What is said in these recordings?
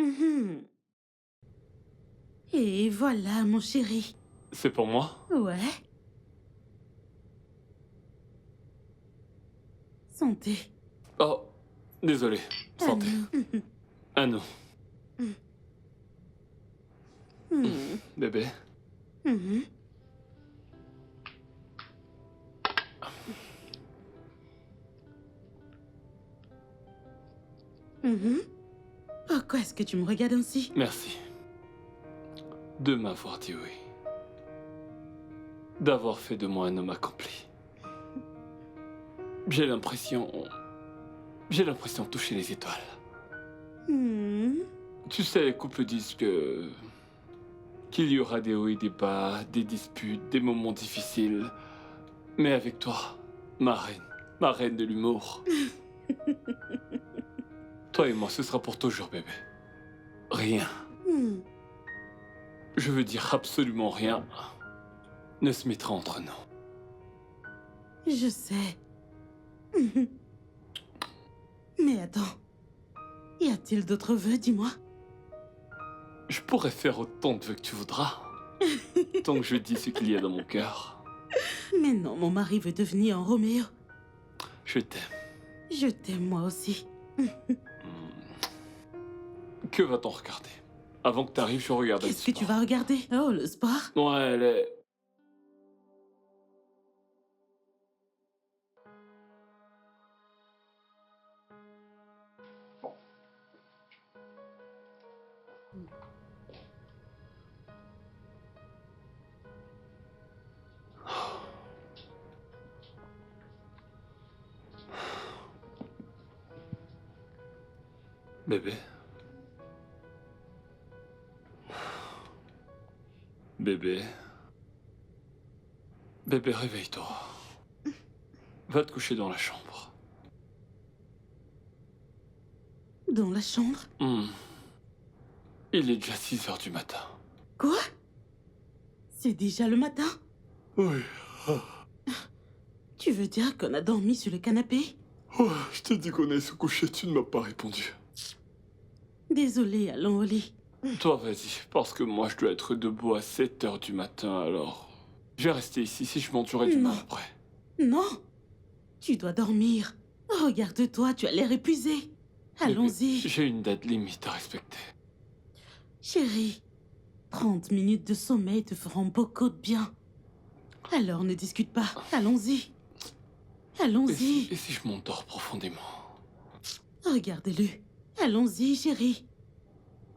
Mhm. Et voilà, mon chéri. C'est pour moi? Ouais. Santé. Oh, désolé. À Santé. nous. À nous. Mhm. Bébé. Mhm. Mhm. Pourquoi est-ce que tu me regardes ainsi? Merci. De m'avoir dit oui. D'avoir fait de moi un homme accompli. J'ai l'impression... J'ai l'impression de toucher les étoiles. Mhm. Tu sais, les couples disent que... qu'il y aura des hauts et des bas, des disputes, des moments difficiles. Mais avec toi, ma reine de l'humour. Toi et moi, ce sera pour toujours, bébé. Rien, Mhm. je veux dire absolument rien, ne se mettra entre nous. Je sais. Mhm. Mais attends. Y a-t-il d'autres vœux, dis-moi? Je pourrais faire autant de vœux que tu voudras, tant que je dis ce qu'il y a dans mon cœur. Mais non, mon mari veut devenir un Roméo. Je t'aime. Je t'aime moi aussi. Que va-t-on regarder? Avant que t'arrives, je regarde le Qu'est-ce que sport. tu vas regarder? Oh, le sport? Ouais, elle est... Bébé. Bébé. Bébé, réveille-toi. Va te coucher dans la chambre. Dans la chambre? Il est déjà 6 heures du matin. Quoi? C'est déjà le matin? Oui. Tu veux dire qu'on a dormi sur le canapé? Oh, je t'ai dit qu'on allait se coucher, tu ne m'as pas répondu. Désolée, allons au lit. Toi, vas-y, parce que moi, je dois être debout à 7 heures du matin, alors... Je vais rester ici, si je monte, j'aurai du mal Non. après. Non, tu dois dormir. Regarde-toi, tu as l'air épuisé. Bébé, Allons-y. j'ai une date limite à respecter. Chérie, 30 minutes de sommeil te feront beaucoup de bien. Alors ne discute pas. Allons-y. Allons-y. Et si je m'endors profondément? Regarde-le. Allons-y, chérie.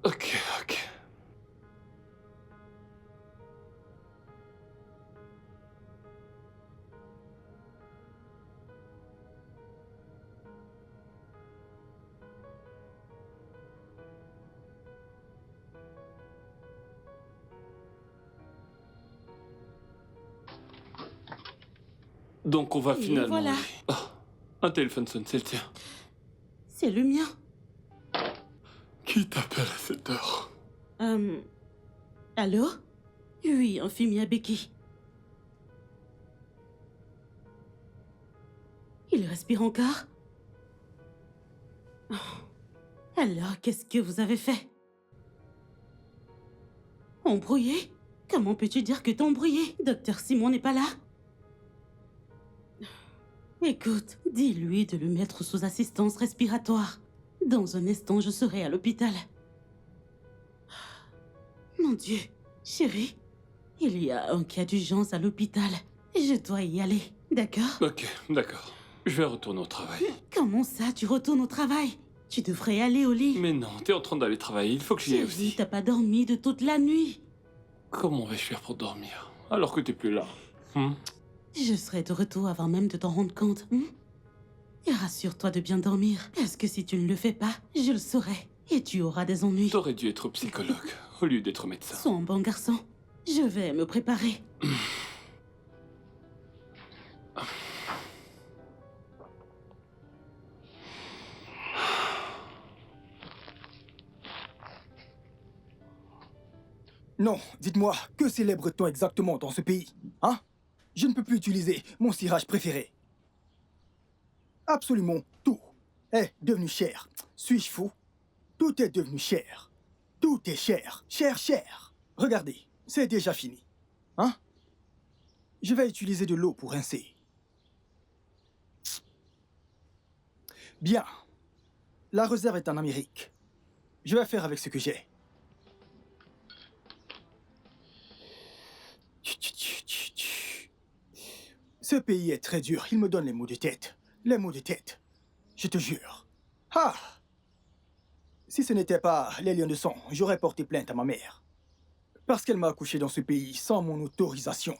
Ok. Donc on va Et finalement... voilà. Ah, un téléphone sonne, c'est le tien. C'est le mien. Qui t'appelle à cette heure? Allô? Oui, Infirmière Becky. Il respire encore? Oh. Alors, qu'est-ce que vous avez fait? Embrouillé? Comment peux-tu dire que t'as embrouillé? Docteur Simon n'est pas là? Écoute, dis-lui de le mettre sous assistance respiratoire. Dans un instant, je serai à l'hôpital. Mon Dieu, chérie, il y a un cas d'urgence à l'hôpital. Je dois y aller, d'accord? Ok, d'accord. Je vais retourner au travail. Comment ça, tu retournes au travail? Tu devrais aller au lit. Mais non, t'es en train d'aller travailler, il faut que j'y aille Chérie, aussi. t'as pas dormi de toute la nuit. Comment vais-je faire pour dormir, alors que t'es plus là? Je serai de retour avant même de t'en rendre compte. Et rassure-toi de bien dormir, parce que si tu ne le fais pas, je le saurai. Et tu auras des ennuis. T'aurais dû être psychologue, au lieu d'être médecin. Sois un bon garçon. Je vais me préparer. Non, dites-moi, que célèbre-t-on exactement dans ce pays? Hein? Je ne peux plus utiliser mon cirage préféré. Absolument tout est devenu cher. Suis-je fou? Tout est devenu cher. Tout est cher, cher, cher. Regardez, c'est déjà fini. Hein? Je vais utiliser de l'eau pour rincer. Bien. La réserve est en Amérique. Je vais faire avec ce que j'ai. Ce pays est très dur. Il me donne les maux de tête. Les maux de tête. Je te jure. Ah! Si ce n'était pas les lions de sang, j'aurais porté plainte à ma mère. Parce qu'elle m'a accouché dans ce pays sans mon autorisation.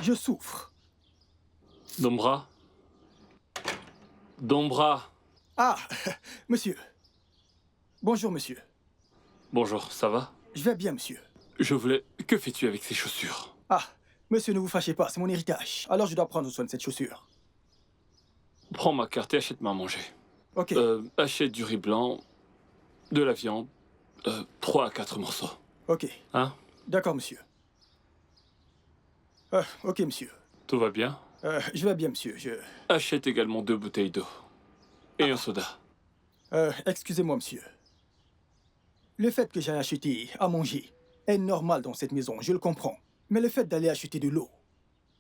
Je souffre. Dombra? Dombra? Ah! Monsieur. Bonjour, monsieur. Bonjour, ça va? Je vais bien, monsieur. Je voulais... Que fais-tu avec ces chaussures? Ah! Monsieur, ne vous fâchez pas, c'est mon héritage. Alors je dois prendre soin de cette chaussure. Prends ma carte et achète-moi à manger. Ok. Achète du riz blanc, de la viande, 3 à 4 morceaux. Ok. Hein? D'accord, monsieur. Ok, monsieur. Tout va bien? Je vais bien, monsieur. Achète également 2 bouteilles d'eau. Et un soda. Excusez-moi, monsieur. Le fait que j'aille acheter à manger est normal dans cette maison, je le comprends. Mais le fait d'aller acheter de l'eau,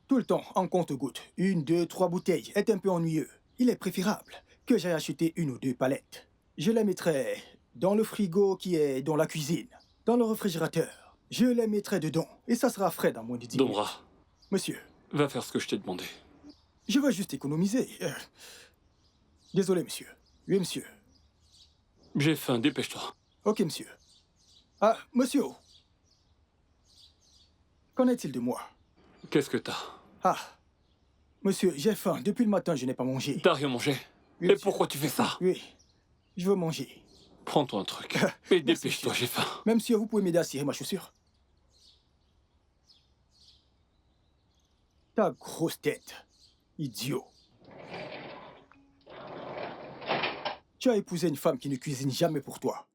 tout le temps, en compte-gouttes, 1, 2, 3 bouteilles, est un peu ennuyeux. Il est préférable que j'aille acheter 1 ou 2 palettes. Je les mettrai dans le frigo qui est dans la cuisine, dans le réfrigérateur. Je les mettrai dedans, et ça sera frais dans moins de 10 minutes. Dombra, Monsieur, va faire ce que je t'ai demandé. je veux juste économiser. Désolé, monsieur. Oui, monsieur. J'ai faim, dépêche-toi. Ok, monsieur. Ah, monsieur. Qu'en est-il de moi? Qu'est-ce que t'as? Ah, monsieur, j'ai faim. Depuis le matin, je n'ai pas mangé. T'as rien mangé? Oui, Et monsieur. pourquoi tu fais ça? Oui, je veux manger. Prends-toi un truc. Et dépêche-toi, monsieur. j'ai faim. Même monsieur, vous pouvez m'aider à cirer ma chaussure? Ta grosse tête. Idiot. Tu as épousé une femme qui ne cuisine jamais pour toi.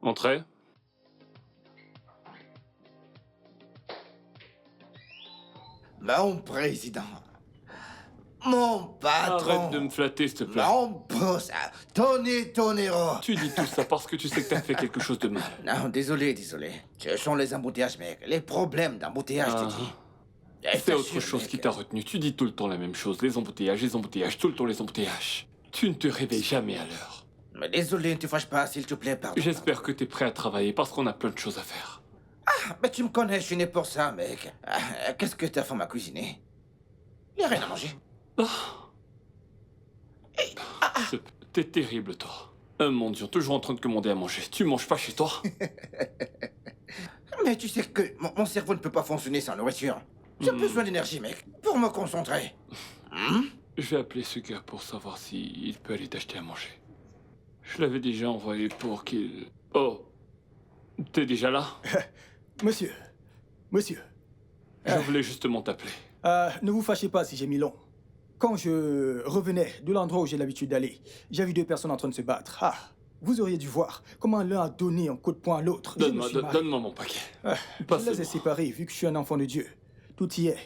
Entrez. Mon président, mon patron, Arrête de me flatter, s'il te plaît. mon boss, Tony Tonero. Tu dis tout ça parce que tu sais que t'as fait quelque chose de mal. Non, désolé. Ce sont les embouteillages, mec. Les problèmes d'embouteillage, Ah. tu dis. C'est autre chose qui t'a retenu. Tu dis tout le temps la même chose. Les embouteillages, tout le temps les embouteillages. Tu ne te réveilles jamais à l'heure. Mais désolé, ne te fâche pas, s'il te plaît, pardon. J'espère que t'es prêt à travailler parce qu'on a plein de choses à faire. Mais tu me connais, je suis né pour ça, mec. Qu'est-ce que ta femme a cuisiné? Il n'y a rien à manger. T'es terrible, toi. Un mendiant, toujours en train de commander à manger. Tu manges pas chez toi? Mais tu sais que mon cerveau ne peut pas fonctionner sans nourriture. J'ai besoin d'énergie, mec, pour me concentrer. Je vais appeler ce gars pour savoir s'il peut aller t'acheter à manger. Je l'avais déjà envoyé pour qu'il... Oh, t'es déjà là? Monsieur. Je voulais justement t'appeler. Ne vous fâchez pas si j'ai mis long. Quand je revenais de l'endroit où j'ai l'habitude d'aller, j'ai vu 2 personnes en train de se battre. Ah, vous auriez dû voir comment l'un a donné un coup de poing à l'autre. Je me suis marré. Donne-moi mon paquet. Je Passez-moi. les ai séparés vu que je suis un enfant de Dieu. Tout y est.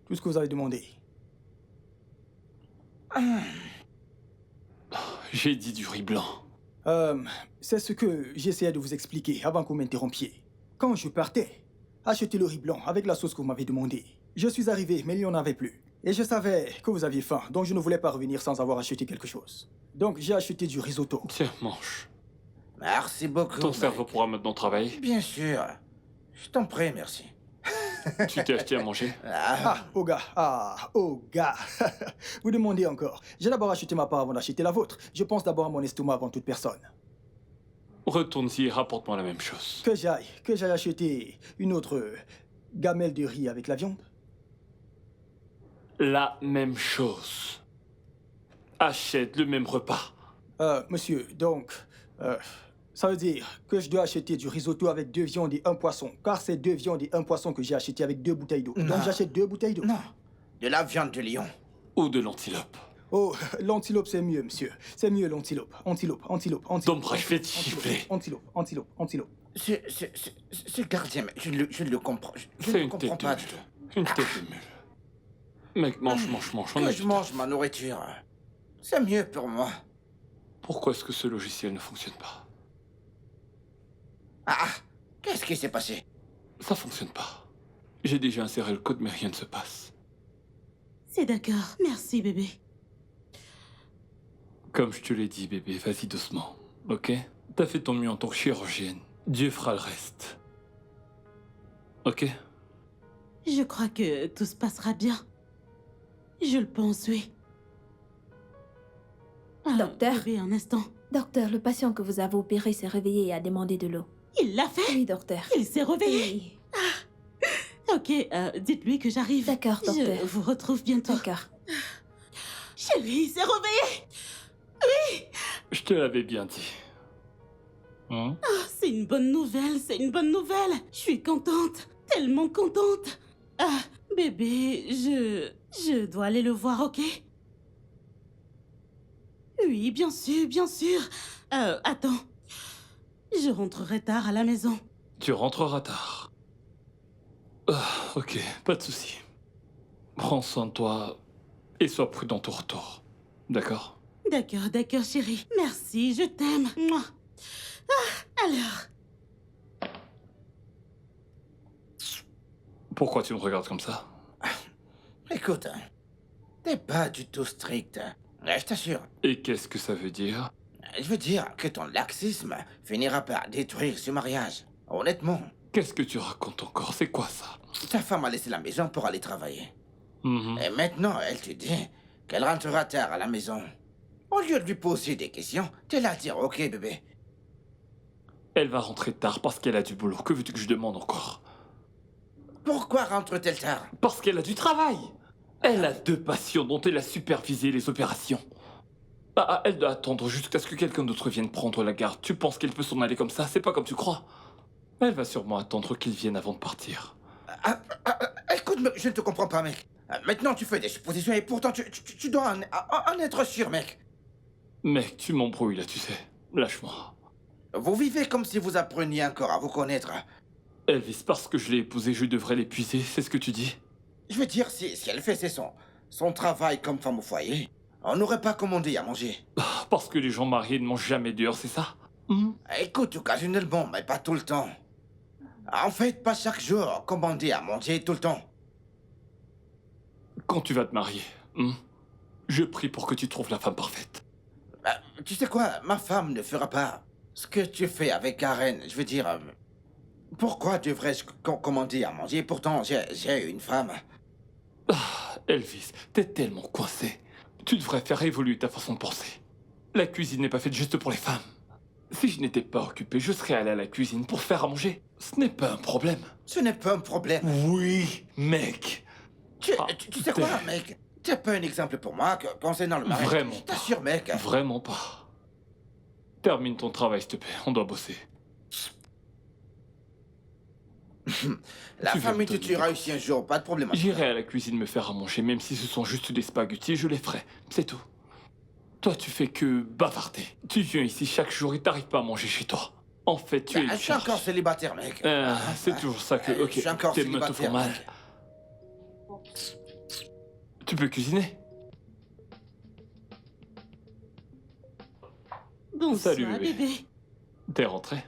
Tout ce que vous avez demandé. J'ai dit du riz blanc. C'est ce que j'essayais de vous expliquer avant que vous m'interrompiez. Quand je partais, acheter le riz blanc avec la sauce que vous m'avez demandé. Je suis arrivé, mais il n'y en avait plus. Et je savais que vous aviez faim, donc je ne voulais pas revenir sans avoir acheté quelque chose. Donc j'ai acheté du risotto. Tiens, mange. Merci beaucoup. Ton mec. cerveau pourra maintenant travailler. Bien sûr. Je t'en prie, merci. Tu t'es acheté à manger? Ah, oh gars. Vous demandez encore. J'ai d'abord acheté ma part avant d'acheter la vôtre. Je pense d'abord à mon estomac avant toute personne. Retourne-y et rapporte-moi la même chose. Que j'aille acheter une autre gamelle de riz avec la viande. La même chose. Achète le même repas. Monsieur, donc, ça veut dire que je dois acheter du risotto avec 2 viandes et 1 poisson. Car c'est 2 viandes et 1 poisson que j'ai acheté avec 2 bouteilles d'eau. Non. Donc j'achète 2 bouteilles d'eau. Non, de la viande de lion. Ou de l'antilope. Oh, l'antilope c'est mieux, monsieur. C'est mieux l'antilope. Antilope. Dombra, je vais te gifler. Antilope. Ce gardien, mec, je ne le comprends. Je C'est ne une comprends tête de pas mule. du tout. Une tête de mule. Mec, mange. On a Que du je temps. mange ma nourriture. C'est mieux pour moi. Pourquoi est-ce que ce logiciel ne fonctionne pas? Ah, qu'est-ce qui s'est passé? Ça fonctionne pas. J'ai déjà inséré le code, mais rien ne se passe. C'est d'accord. Merci, bébé. Comme je te l'ai dit, bébé, vas-y doucement, ok? T'as fait ton mieux en tant que chirurgienne. Dieu fera le reste. Ok? Je crois que tout se passera bien. Je le pense, oui. Ah, Docteur? bébé, un instant. Docteur, le patient que vous avez opéré s'est réveillé et a demandé de l'eau. Il l'a fait? Oui, docteur. Il s'est réveillé? Oui. Ok, dites-lui que j'arrive. D'accord, docteur. Je vous retrouve bientôt. D'accord. Chérie, il s'est réveillé! Je te l'avais bien dit. Hein? Ah, c'est une bonne nouvelle, c'est une bonne nouvelle. Je suis contente, tellement contente. Ah, bébé, je dois aller le voir, ok? Oui, bien sûr, bien sûr. Attends. Je rentrerai tard à la maison. Tu rentreras tard. Ah, ok, pas de souci. Prends soin de toi et sois prudent au retour. D'accord? D'accord, d'accord, chérie. Merci, je t'aime. Mouah. Ah, alors. Pourquoi tu me regardes comme ça? Écoute, t'es pas du tout strict. Je t'assure. Et qu'est-ce que ça veut dire? Je veux dire que ton laxisme finira par détruire ce mariage. Honnêtement, Qu'est-ce que tu racontes encore? C'est quoi ça? ta femme a laissé la maison pour aller travailler. Mhm. Et maintenant, elle te dit qu'elle rentrera tard à la maison. Au lieu de lui poser des questions, tu la dire ok bébé. Elle va rentrer tard parce qu'elle a du boulot. Que veux-tu que je demande encore? Pourquoi rentre-t-elle tard? Parce qu'elle a du travail. Elle a 2 patients dont elle a supervisé les opérations. Ah, elle doit attendre jusqu'à ce que quelqu'un d'autre vienne prendre la garde. Tu penses qu'elle peut s'en aller comme ça? C'est pas comme tu crois. Elle va sûrement attendre qu'ils viennent avant de partir. Écoute, je ne te comprends pas mec. Maintenant tu fais des suppositions et pourtant tu dois en être sûr mec. Mec, tu m'embrouilles là, tu sais. Lâche-moi. Vous vivez comme si vous appreniez encore à vous connaître. Elvis, parce que je l'ai épousée, je devrais l'épuiser, c'est ce que tu dis? Je veux dire, si elle fait son travail comme femme au foyer, on n'aurait pas commandé à manger. Parce que les gens mariés ne mangent jamais dehors, c'est ça? Écoute, occasionnellement, mais pas tout le temps. En fait, pas chaque jour, commander à manger tout le temps. Quand tu vas te marier, je prie pour que tu trouves la femme parfaite. Tu sais quoi, ma femme ne fera pas ce que tu fais avec Karen. Je veux dire, pourquoi devrais-je commander à manger? Pourtant, j'ai une femme. Elvis, t'es tellement coincé. Tu devrais faire évoluer ta façon de penser. La cuisine n'est pas faite juste pour les femmes. Si je n'étais pas occupé, je serais allé à la cuisine pour faire à manger. Ce n'est pas un problème. Ce n'est pas un problème. Oui, mec. Tu sais quoi, mec? Tu n'as pas un exemple pour moi concernant le mariage? Vraiment Je t'assure, mec. Vraiment pas. Termine ton travail, s'il te plaît. On doit bosser. La Tu famille vas te me tuera donner ici un jour, pas de problème. J'irai à la cuisine me faire à manger, même si ce sont juste des spaghettis, je les ferai. C'est tout. Toi, tu fais que bavarder. Tu viens ici chaque jour et t'arrives pas à manger chez toi. En fait, tu es une Je suis charge. encore célibataire, mec. C'est toujours ça que... Ok, Je suis encore tes mains te font célibataire, mal. mec. Tu peux cuisiner? Bonsoir, Salut, bébé. bébé. T'es rentré?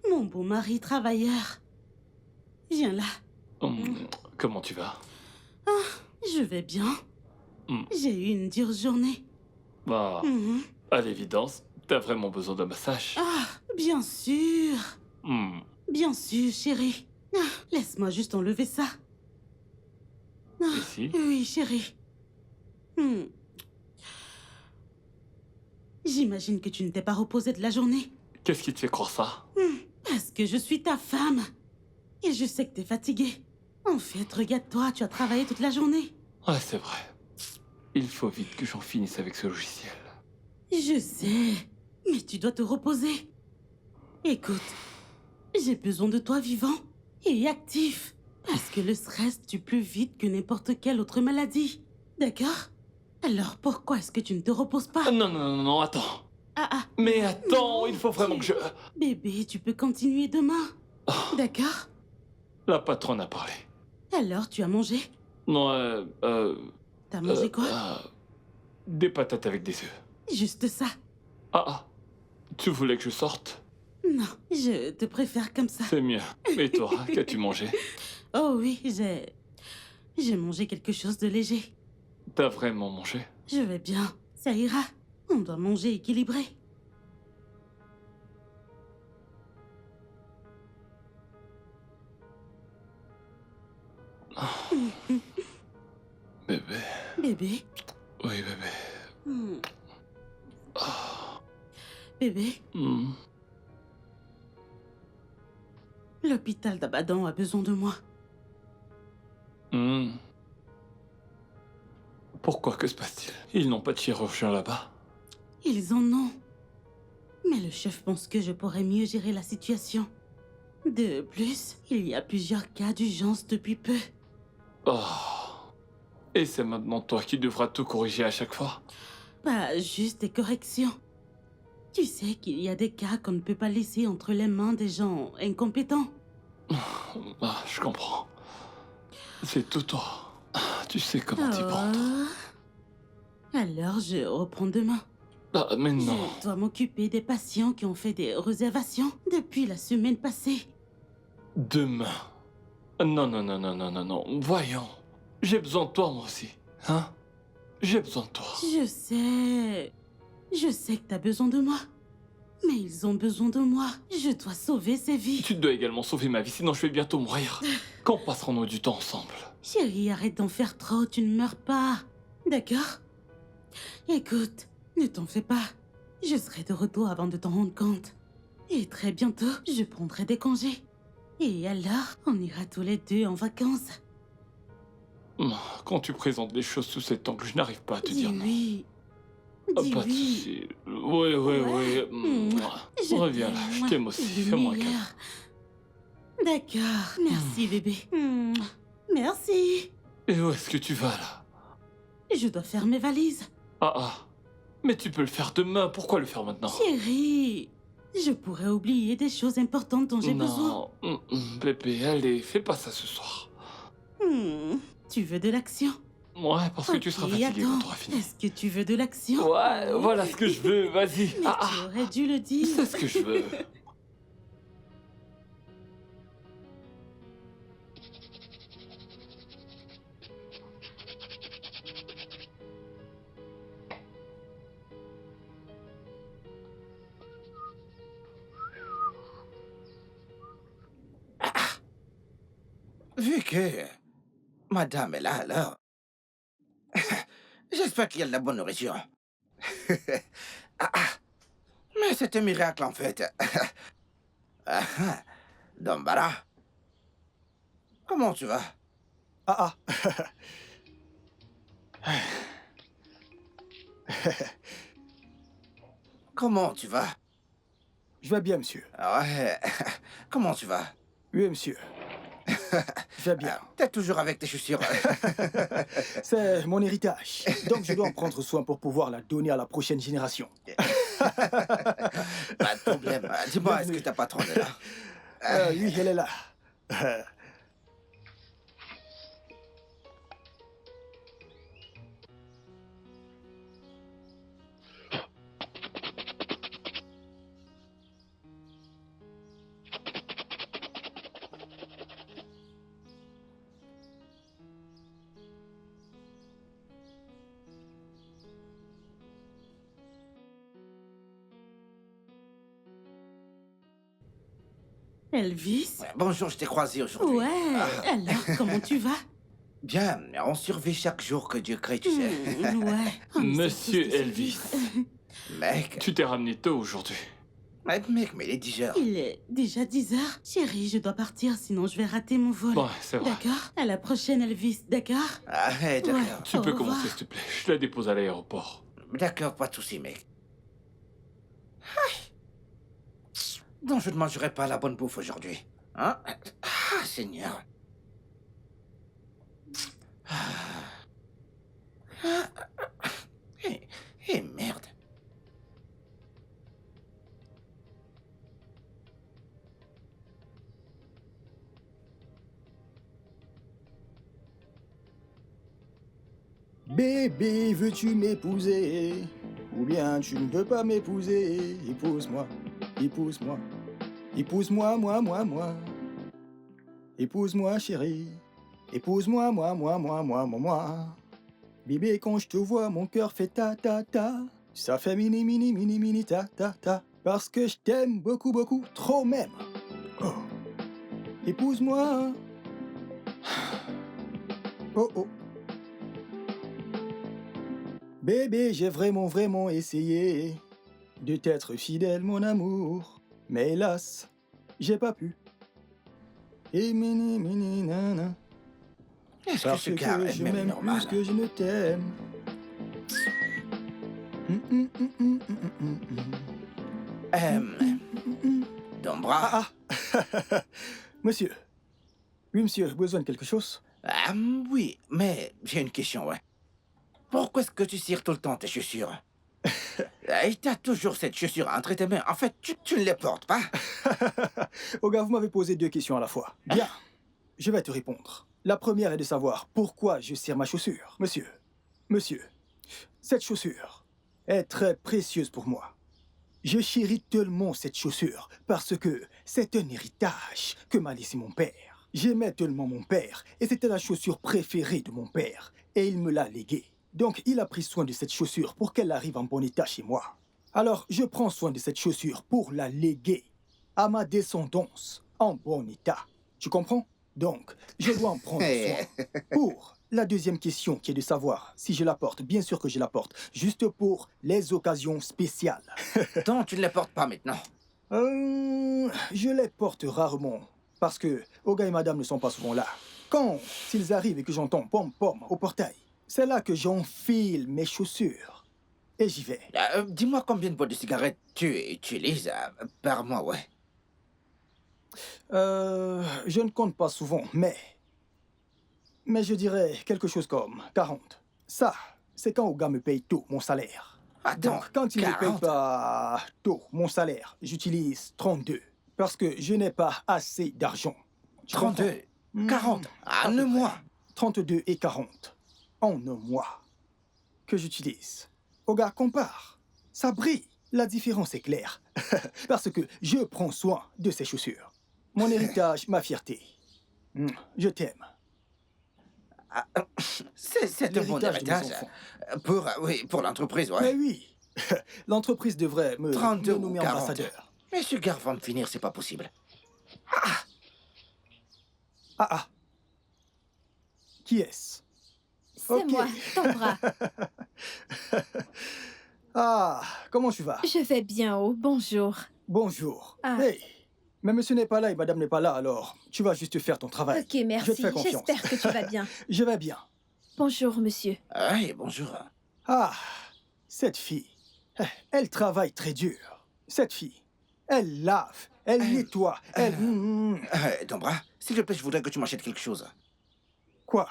Mon beau mari travailleur. Viens là. Comment tu vas? Je vais bien. Hmm. J'ai eu une dure journée. Bah, Mhm. à l'évidence, t'as vraiment besoin d'un massage. Ah, bien sûr. Hmm. Bien sûr, chérie. Ah, laisse-moi juste enlever ça. Ici? Oui, chérie. Hmm. J'imagine que tu ne t'es pas reposée de la journée. Qu'est-ce qui te fait croire ça? Parce que je suis ta femme. Et je sais que t'es fatiguée. En fait, regarde-toi, tu as travaillé toute la journée. Ouais, c'est vrai. Il faut vite que j'en finisse avec ce logiciel. Je sais, mais tu dois te reposer. Écoute, j'ai besoin de toi vivant et actif. Parce que le stress tue plus vite que n'importe quelle autre maladie. D'accord? Alors pourquoi est-ce que tu ne te reposes pas? Non, attends. Ah, Mais attends, Non, il faut vraiment que je... bébé, tu peux continuer demain. D'accord? La patronne a parlé. Alors, tu as mangé? Non, T'as mangé quoi? des patates avec des œufs. Juste ça. Ah, ah. Tu voulais que je sorte? Non, je te préfère comme ça. C'est mieux. Et toi, qu'as-tu mangé? Oh oui, j'ai mangé quelque chose de léger. T'as vraiment mangé? Je vais bien. Ça ira. On doit manger équilibré. Bébé. Bébé. Oui, bébé. Hmm. Ah. Bébé, Hmm. l'hôpital d'Abadan a besoin de moi. Hmm. Pourquoi? Que se passe-t-il? Ils n'ont pas de chirurgien là-bas? Ils en ont. Mais le chef pense que je pourrais mieux gérer la situation. De plus, il y a plusieurs cas d'urgence depuis peu. Oh. Et c'est maintenant toi qui devras tout corriger à chaque fois? Pas juste des corrections. Tu sais qu'il y a des cas qu'on ne peut pas laisser entre les mains des gens incompétents. Ah, je comprends. C'est tout toi. Tu sais comment t'y prendre. Alors je reprends demain. Ah, mais non. Je dois m'occuper des patients qui ont fait des réservations depuis la semaine passée. Demain. Non, non, non, non, non, non, non. Voyons. J'ai besoin de toi, moi aussi. Hein? J'ai besoin de toi. Je sais. Je sais que t'as besoin de moi. Mais ils ont besoin de moi. Je dois sauver ces vies. Tu dois également sauver ma vie, sinon je vais bientôt mourir. Quand passerons-nous du temps ensemble? Chérie, arrête d'en faire trop, tu ne meurs pas. D'accord? Écoute, ne t'en fais pas. Je serai de retour avant de t'en rendre compte. Et très bientôt, je prendrai des congés. Et alors, on ira tous les deux en vacances. Quand tu présentes les choses sous cet angle, je n'arrive pas à te Dis dire non. oui. Ah, Dis pas de oui. souci. Oui, oui, Ouais. oui. Je Reviens là, je t'aime aussi. Le Fais-moi un câlin. meilleur. D'accord. Merci, bébé. Merci. Et où est-ce que tu vas là? Je dois faire mes valises. Ah ah. Mais tu peux le faire demain, pourquoi le faire maintenant? Chérie, je pourrais oublier des choses importantes dont j'ai besoin. Non, bébé, allez, fais pas ça ce soir. Tu veux de l'action? Ouais, parce que tu seras Ok, fatigué quand attends. t'auras fini. Est-ce que tu veux de l'action? Ouais, voilà ce que je veux, vas-y. Mais tu aurais dû le dire. C'est ce que je veux. Vu que madame est là, alors... J'espère qu'il y a de la bonne nourriture. Ah, ah. Mais c'est un miracle, en fait. Ah, ah. Dombara, comment tu vas? Ah Comment tu vas? Je vais bien, monsieur. Ouais. Comment tu vas? Oui, monsieur. Je vais bien. T'es toujours avec tes chaussures. C'est mon héritage. Donc je dois en prendre soin pour pouvoir la donner à la prochaine génération. Pas de problème. Dis-moi, est-ce que ta patronne est là? Oui, elle est là. Elvis? Bonjour, je t'ai croisé aujourd'hui. Ouais. Alors, comment tu vas? Bien, on survit chaque jour que Dieu crée, tu sais. Ouais. On essaie Monsieur tous de Elvis. survivre. Mec, Tu t'es ramené tôt aujourd'hui. mais il est 10 heures. Il est déjà 10 heures. Chérie, je dois partir, sinon je vais rater mon vol. Ouais, c'est vrai. D'accord? À la prochaine, Elvis, d'accord? Ah, d'accord. Ouais. Tu Au peux revoir. commencer, s'il te plaît. Je la dépose à l'aéroport. D'accord, pas de souci, mec. Non, je ne mangerai pas la bonne bouffe aujourd'hui. Hein? Ah, Seigneur. Merde. Bébé, veux-tu m'épouser? Ou bien tu ne veux pas m'épouser. Épouse-moi, épouse-moi. Épouse-moi, moi. Épouse-moi, chérie. Épouse-moi, moi. Bébé, quand je te vois, mon cœur fait ta. Ça fait mini ta. Parce que je t'aime beaucoup, trop même. Oh. Épouse-moi. Oh. Bébé, j'ai vraiment essayé de t'être fidèle, mon amour. Mais hélas, j'ai pas pu. Et mini nana. Est-ce que Parce ce que gars est je même m'aime normal? plus que je ne t'aime. Dombra? Monsieur. Oui, monsieur, besoin de quelque chose? Oui, mais j'ai une question, ouais. Pourquoi est-ce que tu cires tout le temps tes chaussures? Et t'as toujours cette chaussure entre tes mains. En fait, tu ne les portes pas. Oh gars, vous m'avez posé 2 questions à la fois. Bien, je vais te répondre. La première est de savoir pourquoi je cire ma chaussure. Monsieur, cette chaussure est très précieuse pour moi. Je chéris tellement cette chaussure parce que c'est un héritage que m'a laissé mon père. J'aimais tellement mon père et c'était la chaussure préférée de mon père et il me l'a léguée. Donc il a pris soin de cette chaussure pour qu'elle arrive en bon état chez moi. Alors je prends soin de cette chaussure pour la léguer à ma descendance en bon état. Tu comprends? Donc je dois en prendre soin. Pour la deuxième question qui est de savoir si je la porte, bien sûr que je la porte, juste pour les occasions spéciales. Donc, tu ne les portes pas maintenant. Je les porte rarement, parce que Oga et Madame ne sont pas souvent là. Quand s'ils arrivent et que j'entends pom au portail, c'est là que j'enfile mes chaussures. Et j'y vais. Dis-moi combien de boîtes de cigarettes tu utilises par mois, ouais. Je ne compte pas souvent, mais je dirais quelque chose comme 40. Ça, c'est quand Oga me paye tôt mon salaire. Attends, Donc, quand il ne me paye 40? pas tôt mon salaire, j'utilise 32. Parce que je n'ai pas assez d'argent. Tu 32? comprends? 40? À En peu un près. mois? 32 et 40. En un mois. Que j'utilise. Oga, compare. Ça brille. La différence est claire. Parce que je prends soin de ces chaussures. Mon héritage, ma fierté. Je t'aime. C'est un bon L'héritage de mes héritage. enfants. Oui, pour l'entreprise, Mais ouais. oui. L'entreprise devrait me 32 ou nommer 40. ambassadeur. Mais ce gars va me finir, c'est pas possible. Ah. Qui est-ce? C'est Ok. moi, Dombra. Ah, comment tu vas? Je vais bien, oh, bonjour. Bonjour. Ah. Hey, mais monsieur n'est pas là et madame n'est pas là, alors tu vas juste faire ton travail. Ok, merci. Je te fais confiance. J'espère que tu vas bien. Je vais bien. Bonjour, monsieur. Oui, bonjour. Ah, cette fille, elle travaille très dur. Cette fille, elle lave, elle nettoie, elle... Dombra, s'il te plaît, je voudrais que tu m'achètes quelque chose. Quoi?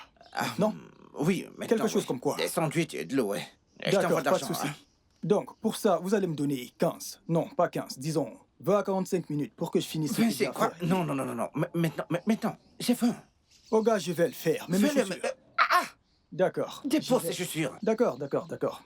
Non? Oui, maintenant, Quelque chose oui. comme quoi? Des sandwichs et de l'eau, ouais. Et je t'envoie D'accord, de pas de l'argent, souci. hein. Donc, pour ça, vous allez me donner 15. Non, pas 15, disons 20 à 45 minutes pour que je finisse ce que j'ai C'est à quoi? faire. Non. Maintenant, j'ai faim. Oh gars, je vais le faire, mais mes Fais-le, chaussures. mais- D'accord. Dépose j'y vais. ces chaussures. D'accord.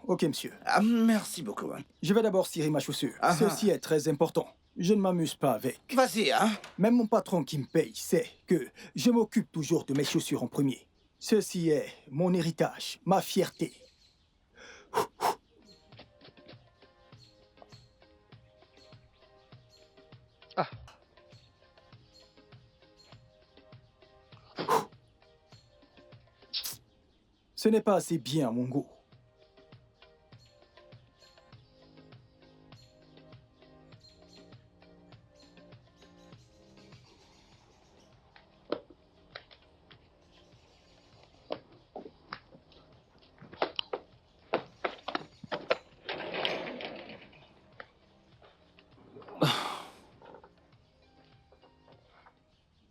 Ok, monsieur. Merci beaucoup. Hein. Je vais d'abord cirer ma chaussure. Ah. Ceci est très important. Je ne m'amuse pas avec. Vas-y, hein. Même mon patron qui me paye sait que je m'occupe toujours de mes chaussures en premier. Ceci est mon héritage, ma fierté. Ce n'est pas assez bien à mon goût.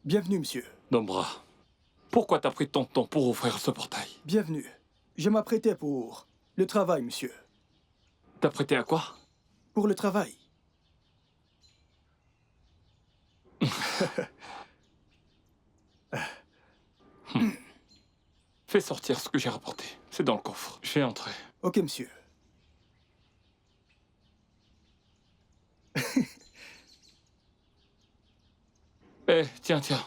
Bienvenue, monsieur. Dombra, pourquoi t'as pris ton temps pour ouvrir ce portail? Bienvenue. Je m'apprêtais pour le travail, monsieur. T'as prêté à quoi? Pour le travail. Fais sortir ce que j'ai rapporté. C'est dans le coffre. Je vais entrer. Ok, monsieur. Eh, tiens, tiens.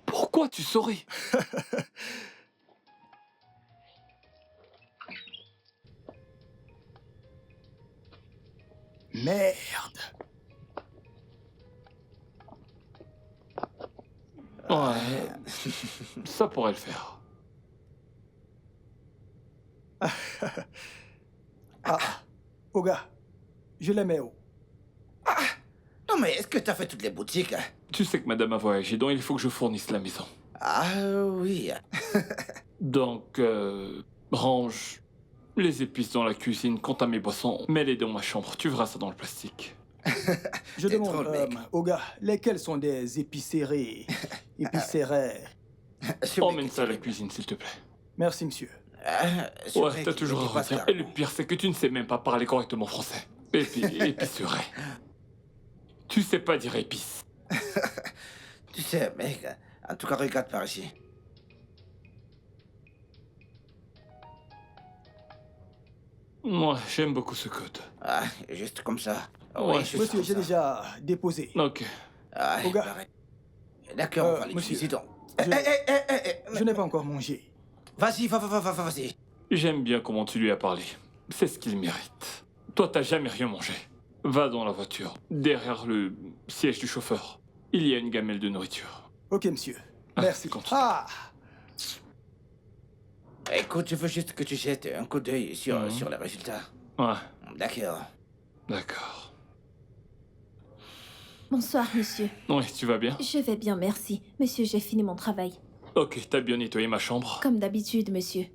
Pourquoi tu souris? Merde. Ouais, ça pourrait le faire. Ah, Oga, je les mets haut. Non, mais est-ce que t'as fait toutes les boutiques? Tu sais que madame a voyagé, donc il faut que je fournisse la maison. Ah oui. Donc, range les épices dans la cuisine, quant à mes boissons, mets-les dans ma chambre, tu verras ça dans le plastique. Je T'es demande, trop le mec. Oga, lesquels sont des épicérés? Épicéraires. Emmène ça à la cuisine, s'il te plaît. Merci, monsieur. Ouais, t'as toujours à redire. Et le pire, c'est que tu ne sais même pas parler correctement français. Et puis, épicerait. Tu sais pas dire épice. Tu sais, mec, en tout cas, regarde par ici. Moi, j'aime beaucoup ce code. Ah, juste comme ça. Ouais, juste Monsieur, comme j'ai ça. déjà déposé. Ok. Ah, Oga. pareil. D'accord, on va monsieur, l'utiliser donc. je- Eh, Je n'ai pas encore mangé. Vas-y, vas-y. J'aime bien comment tu lui as parlé. C'est ce qu'il mérite. Toi, t'as jamais rien mangé. Va dans la voiture, derrière le siège du chauffeur. Il y a une gamelle de nourriture. Ok, monsieur. Ah, Merci. continue. Ah, Écoute, je veux juste que tu jettes un coup d'œil sur les résultats. Ouais, D'accord. d'accord. Bonsoir, monsieur. Oui, tu vas bien? Je vais bien, merci. Monsieur, j'ai fini mon travail. Ok, t'as bien nettoyé ma chambre. Comme d'habitude, monsieur.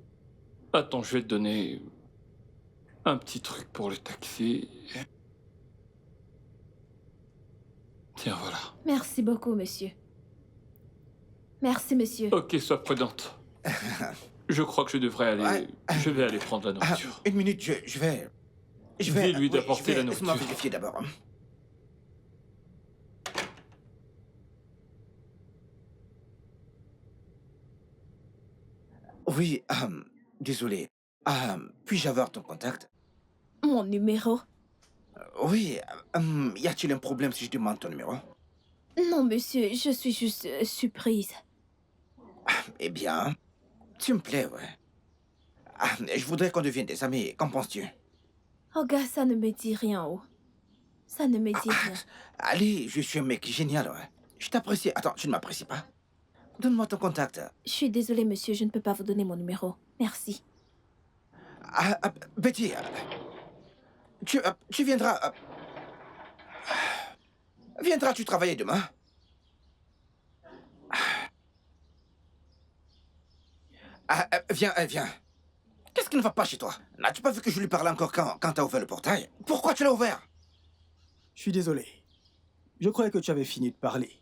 Attends, je vais te donner un petit truc pour le taxi. Tiens, voilà. Merci beaucoup, monsieur. Merci, monsieur. Ok, sois prudente. Je crois que je devrais aller... Ouais. Je vais aller prendre la Ah, nourriture. une minute, je vais... Dis-lui oui, d'apporter la Laisse-moi nourriture. vérifier d'abord. Hein. Oui, désolé. Puis-je avoir ton contact? Mon numéro? Oui, y a-t-il un problème si je demande ton numéro? Non, monsieur, je suis juste surprise. Eh bien, tu me plais, ouais. Je voudrais qu'on devienne des amis. Qu'en penses-tu? Oh, gars, ça ne me dit rien, oh. Ça ne me dit rien. Allez, je suis un mec génial, ouais. Je t'apprécie. Attends, tu ne m'apprécies pas? Donne-moi ton contact. Je suis désolée, monsieur, je ne peux pas vous donner mon numéro. Merci. Betty, tu viendras... viendras-tu travailler demain? Viens. Qu'est-ce qui ne va pas chez toi? N'as-tu pas vu que je lui parlais encore quand t'as ouvert le portail? Pourquoi tu l'as ouvert? je suis désolé. Je croyais que tu avais fini de parler.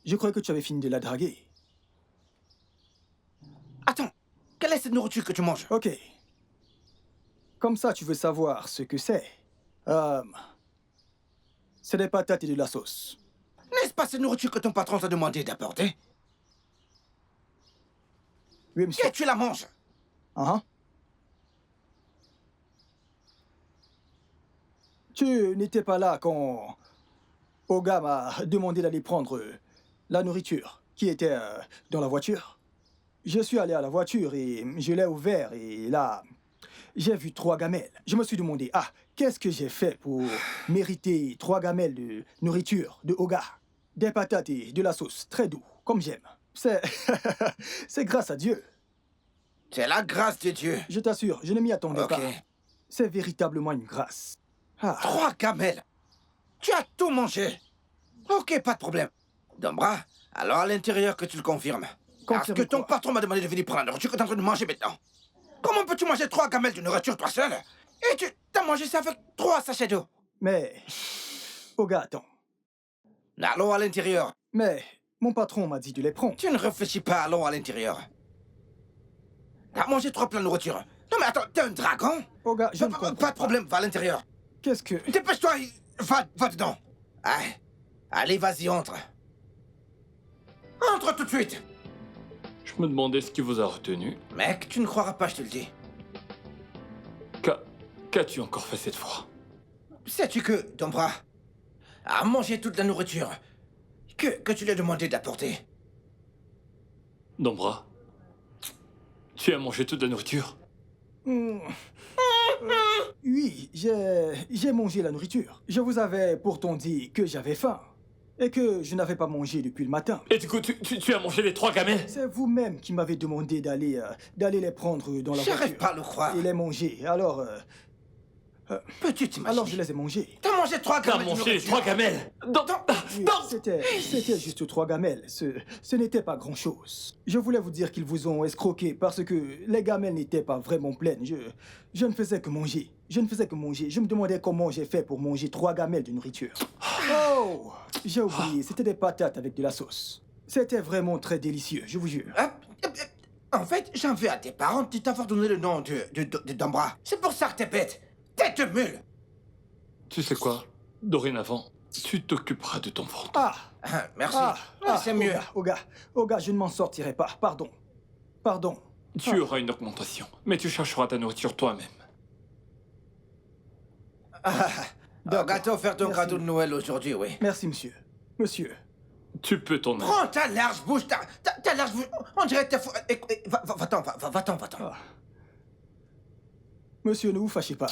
Je croyais que tu avais fini de la draguer. Attends, quelle est cette nourriture que tu manges? Ok. Comme ça, tu veux savoir ce que c'est. C'est des patates et de la sauce. N'est-ce pas cette nourriture que ton patron t'a demandé d'apporter? Oui, monsieur. Et tu la manges? Hein? Tu n'étais pas là quand Oga m'a demandé d'aller prendre la nourriture qui était dans la voiture. Je suis allé à la voiture et je l'ai ouvert et là, j'ai vu 3 gamelles. Je me suis demandé, qu'est-ce que j'ai fait pour mériter 3 gamelles de nourriture de Oga? Des patates et de la sauce, très doux, comme j'aime. C'est... c'est grâce à Dieu. C'est la grâce de Dieu. Je t'assure, je ne m'y attendais Ok. pas. C'est véritablement une grâce. 3 gamelles. Tu as tout mangé. Ok, pas de problème. Dombra, alors à l'intérieur que tu le confirmes. Parce Confirme que ton quoi? patron m'a demandé de venir prendre la nourriture que tu es en train de manger maintenant. Comment peux-tu manger 3 gamelles de nourriture toi seul? Et tu t'as mangé ça avec 3 sachets d'eau. Mais... Oga, attends. Allons à l'intérieur. Mais mon patron m'a dit de les prendre. Tu ne réfléchis pas, allons à l'intérieur. T'as mangé 3 plats de nourriture. Non mais attends, t'es un dragon? Oga, je ne comprends Pas de problème, va à l'intérieur. Qu'est-ce que... Dépêche-toi, va dedans. Allez, vas-y, entre. Entre tout de suite. Je me demandais ce qui vous a retenu. Mec, tu ne croiras pas, je te le dis. Qu'as-tu encore fait cette fois? sais-tu que Dombra a mangé toute la nourriture que tu lui as demandé d'apporter? Dombra, tu as mangé toute la nourriture? Oui, j'ai mangé la nourriture. Je vous avais pourtant dit que j'avais faim et que je n'avais pas mangé depuis le matin. Et du coup, tu as mangé les 3 gamelles? C'est vous-même qui m'avez demandé d'aller les prendre dans la voiture. J'arrive pas à le croire. Et les manger. Alors, Peux-tu t'imaginer? alors je les ai mangés. T'as mangé 3 T'as gamelles de mangé les nourriture. 3 gamelles? Oui, c'était juste 3 gamelles. Ce n'était pas grand-chose. Je voulais vous dire qu'ils vous ont escroqué parce que les gamelles n'étaient pas vraiment pleines. Je ne faisais que manger. Je ne faisais que manger. Je me demandais comment j'ai fait pour manger 3 gamelles de nourriture. Oh, j'ai oublié. C'était des patates avec de la sauce. C'était vraiment très délicieux, je vous jure. En fait, j'en veux à tes parents de t'avoir donné le nom de Dombra. C'est pour ça que t'es bête. Tête de mule. Tu sais quoi? Dorénavant, tu t'occuperas de ton ventre. Ah, Merci. C'est mieux. Oga, je ne m'en sortirai pas. Pardon. Tu auras une augmentation, mais tu chercheras ta nourriture toi-même. Gâteau offert ton Merci. cadeau de Noël aujourd'hui, oui. Merci, monsieur. Monsieur. Tu peux t'en aller. Prends ta large bouche, ta large bouche. On dirait que t'es fou. Va-t'en. Ah. Monsieur, ne vous fâchez pas.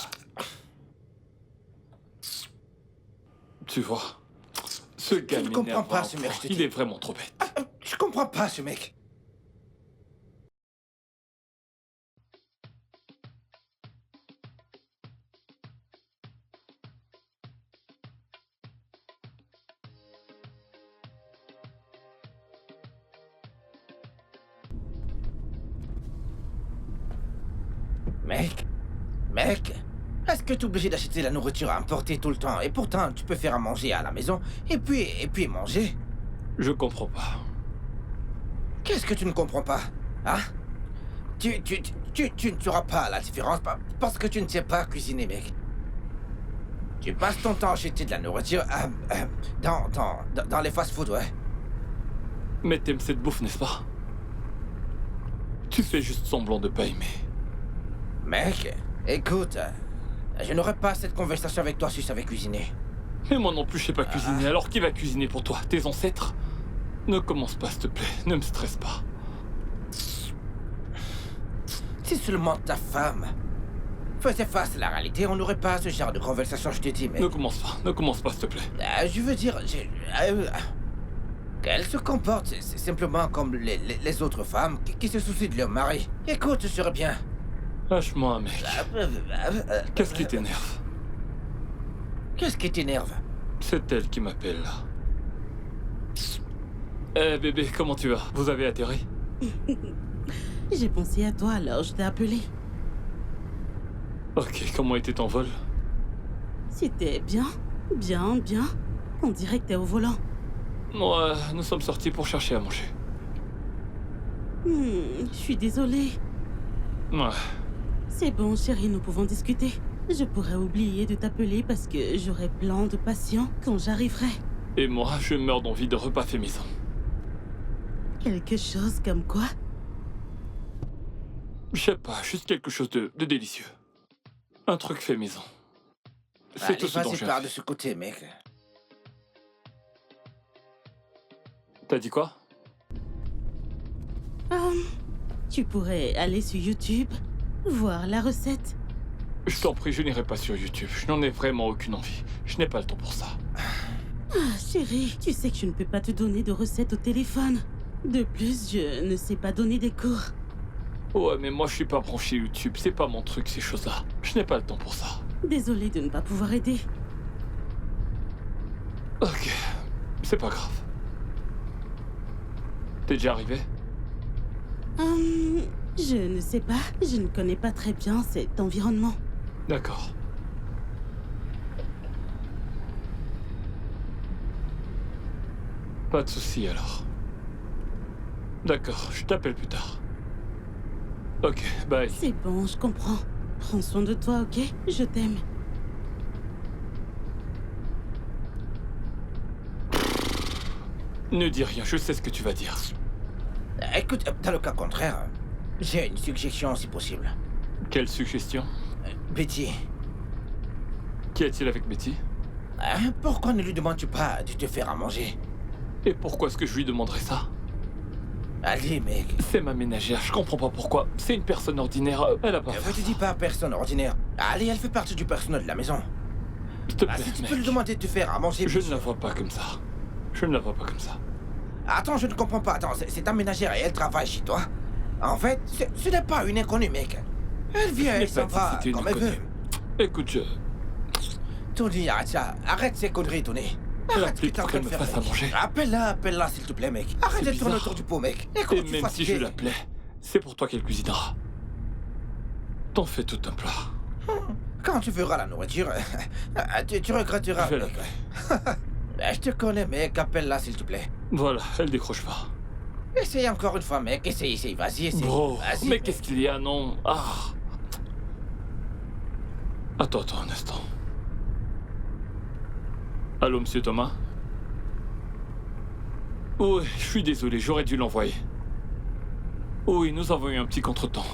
Tu vois, ce gars ne comprends m'énerve pas, à un ce mec, point. je te Il dis. est vraiment trop bête. Je comprends pas ce mec. Mec, est-ce que tu es obligé d'acheter la nourriture à importer tout le temps? Et pourtant, tu peux faire à manger à la maison, et puis manger? Je comprends pas. Qu'est-ce que tu ne comprends pas? Hein? Tu ne sauras pas la différence parce que tu ne sais pas cuisiner, mec. Tu passes ton temps à acheter de la nourriture dans les fast-food, ouais. Mais t'aimes cette bouffe, n'est-ce pas? Tu fais juste semblant de pas aimer. Mec, écoute, je n'aurais pas cette conversation avec toi si je savais cuisiner. Mais moi non plus, je sais pas cuisiner. Alors qui va cuisiner pour toi? Tes ancêtres? Ne commence pas, s'il te plaît. Ne me stresse pas. Si seulement ta femme faisait face à la réalité, on n'aurait pas ce genre de conversation, je te dis, mec. Ne commence pas, s'il te plaît. Je veux dire, qu'elle se comporte c'est simplement comme les autres femmes qui se soucient de leur mari. Écoute, ce serait bien. Lâche-moi, mec. Qu'est-ce qui t'énerve? Qu'est-ce qui t'énerve? C'est elle qui m'appelle, là. Eh, bébé, comment tu vas? Vous avez atterri? J'ai pensé à toi, alors je t'ai appelé. Ok, comment était ton vol? C'était bien. On dirait que t'es au volant. Ouais, nous sommes sortis pour chercher à manger. Je suis désolée. Ouais. C'est bon, chérie, nous pouvons discuter. Je pourrais oublier de t'appeler parce que j'aurai plein de patients quand j'arriverai. Et moi, je meurs d'envie de repas fait maison. Quelque chose comme quoi? Je sais pas, juste quelque chose de délicieux. Un truc fait maison. C'est Allez, tout ce dont vas-y, j'ai pars envie. de ce côté, mec. T'as dit quoi? Tu pourrais aller sur YouTube, voir la recette. Je t'en prie, je n'irai pas sur YouTube. Je n'en ai vraiment aucune envie. Je n'ai pas le temps pour ça. Ah, chérie, tu sais que je ne peux pas te donner de recettes au téléphone. De plus, je ne sais pas donner des cours. Ouais, mais moi, je suis pas branché YouTube. C'est pas mon truc, ces choses-là. Je n'ai pas le temps pour ça. Désolée de ne pas pouvoir aider. Ok. C'est pas grave. T'es déjà arrivé? Je ne sais pas. Je ne connais pas très bien cet environnement. D'accord. Pas de souci alors. D'accord, je t'appelle plus tard. Ok, bye. C'est bon, je comprends. Prends soin de toi, ok? Je t'aime. Ne dis rien, je sais ce que tu vas dire. Écoute, dans le cas contraire, j'ai une suggestion si possible. Quelle suggestion? Betty, Qu'y a-t-il avec Betty? Hein, pourquoi ne lui demandes-tu pas de te faire à manger? Et pourquoi est-ce que je lui demanderais ça? Allez, mec. C'est ma ménagère, je comprends pas pourquoi. C'est une personne ordinaire, elle a pas fait Ne te ça. dis pas personne ordinaire. Allez, elle fait partie du personnel de la maison. S'il te plaît, Si tu mec. peux lui demander de te faire à manger... Je ne la vois pas comme ça. Je ne la vois pas comme ça. Attends, je ne comprends pas. Attends, c'est ta ménagère et elle travaille chez toi. En fait, ce n'est pas une inconnue, mec. Elle vient, Je n'ai elle s'en pas dit va que c'était une comme elle veut. inconnue. Écoute, Tony, arrête ça. Arrête ces conneries, Tony. Arrête ce que L'appelle t'es en pour train qu'elle de me faire, fasse à mec. manger. Appelle-la s'il te plaît, mec. Arrête C'est de tourner bizarre. autour du pot, mec. Et Et quand tu même si je fatigué... l'appelais, c'est pour toi qu'elle cuisinera. T'en fais tout un plat. Quand tu verras la nourriture, tu regretteras, Je vais mec. l'appeler. Je te connais, mec. Appelle-la, s'il te plaît. Voilà, elle décroche pas. Essaye encore une fois, mec. Essaye. Vas-y, essaye. Bro, Vas-y, mais qu'est-ce qu'il y a, non? Ah. Attends un instant. Allô, monsieur Thomas? Oui, je suis désolé, j'aurais dû l'envoyer. Oui, nous avons eu un petit contretemps.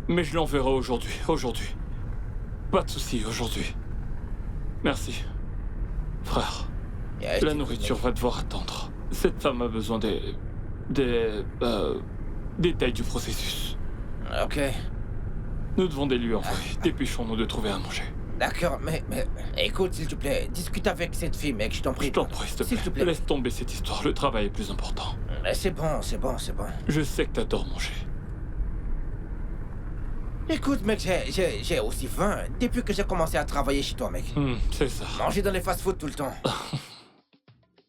Mais je l'enverrai aujourd'hui. Pas de souci, aujourd'hui. Merci. Frère, Je la t'écoute, nourriture mec. va devoir attendre. Cette femme a besoin des détails du processus. Ok. Nous devons les lui envoyer. Dépêchons-nous de trouver à manger. D'accord, mais... Écoute, s'il te plaît. Discute avec cette fille, mec. Je t'en prie. Je t'en prie, s'il te S'il te plaît. plaît. Laisse tomber cette histoire. Le travail est plus important. C'est bon. Je sais que t'adores manger. Écoute, mec, j'ai aussi faim depuis que j'ai commencé à travailler chez toi, mec. C'est ça. Manger dans les fast-food tout le temps.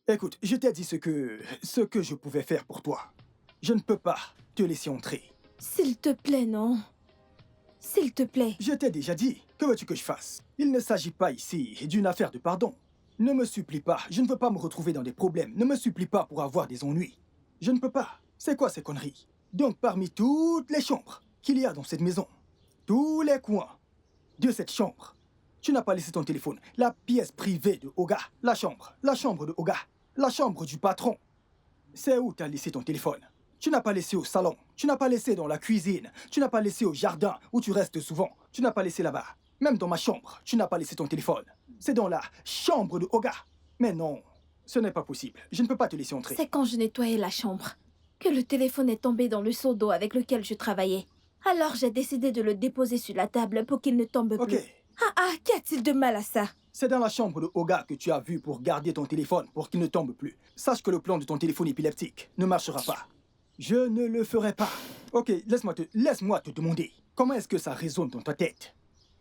Écoute, je t'ai dit ce que je pouvais faire pour toi. Je ne peux pas te laisser entrer. S'il te plaît, non. S'il te plaît. Je t'ai déjà dit. Que veux-tu que je fasse? Il ne s'agit pas ici d'une affaire de pardon. Ne me supplie pas. Je ne veux pas me retrouver dans des problèmes. Ne me supplie pas pour avoir des ennuis. Je ne peux pas. C'est quoi ces conneries? Donc, parmi toutes les chambres qu'il y a dans cette maison, tous les coins de cette chambre, tu n'as pas laissé ton téléphone. La pièce privée de Oga, la chambre de Oga, la chambre du patron. C'est où tu as laissé ton téléphone? Tu n'as pas laissé au salon, tu n'as pas laissé dans la cuisine, tu n'as pas laissé au jardin où tu restes souvent, tu n'as pas laissé là-bas. Même dans ma chambre, tu n'as pas laissé ton téléphone. C'est dans la chambre de Oga. Mais non, ce n'est pas possible. Je ne peux pas te laisser entrer. C'est quand je nettoyais la chambre que le téléphone est tombé dans le seau d'eau avec lequel je travaillais. Alors j'ai décidé de le déposer sur la table pour qu'il ne tombe Ok, plus. Qu'y a-t-il de mal à ça? c'est dans la chambre de Oga que tu as vu pour garder ton téléphone pour qu'il ne tombe plus. Sache que le plan de ton téléphone épileptique ne marchera pas. Je ne le ferai pas. Ok, laisse-moi te demander. Comment est-ce que ça résonne dans ta tête?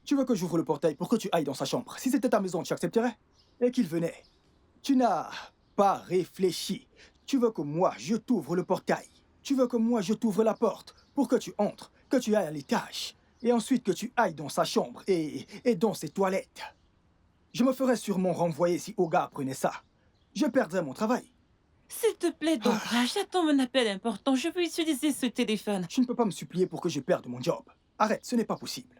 Tu veux que j'ouvre le portail pour que tu ailles dans sa chambre? Si c'était ta maison, tu accepterais? Et qu'il venait. Tu n'as pas réfléchi. Tu veux que moi, je t'ouvre le portail. Tu veux que moi, je t'ouvre la porte pour que tu entres, que tu ailles à l'étage. Et ensuite que tu ailles dans sa chambre et dans ses toilettes. Je me ferais sûrement renvoyer si Oga apprenait ça. Je perdrais mon travail. S'il te plaît, Dobra, j'attends mon appel important. Je veux utiliser ce téléphone. Tu ne peux pas me supplier pour que je perde mon job. Arrête, ce n'est pas possible.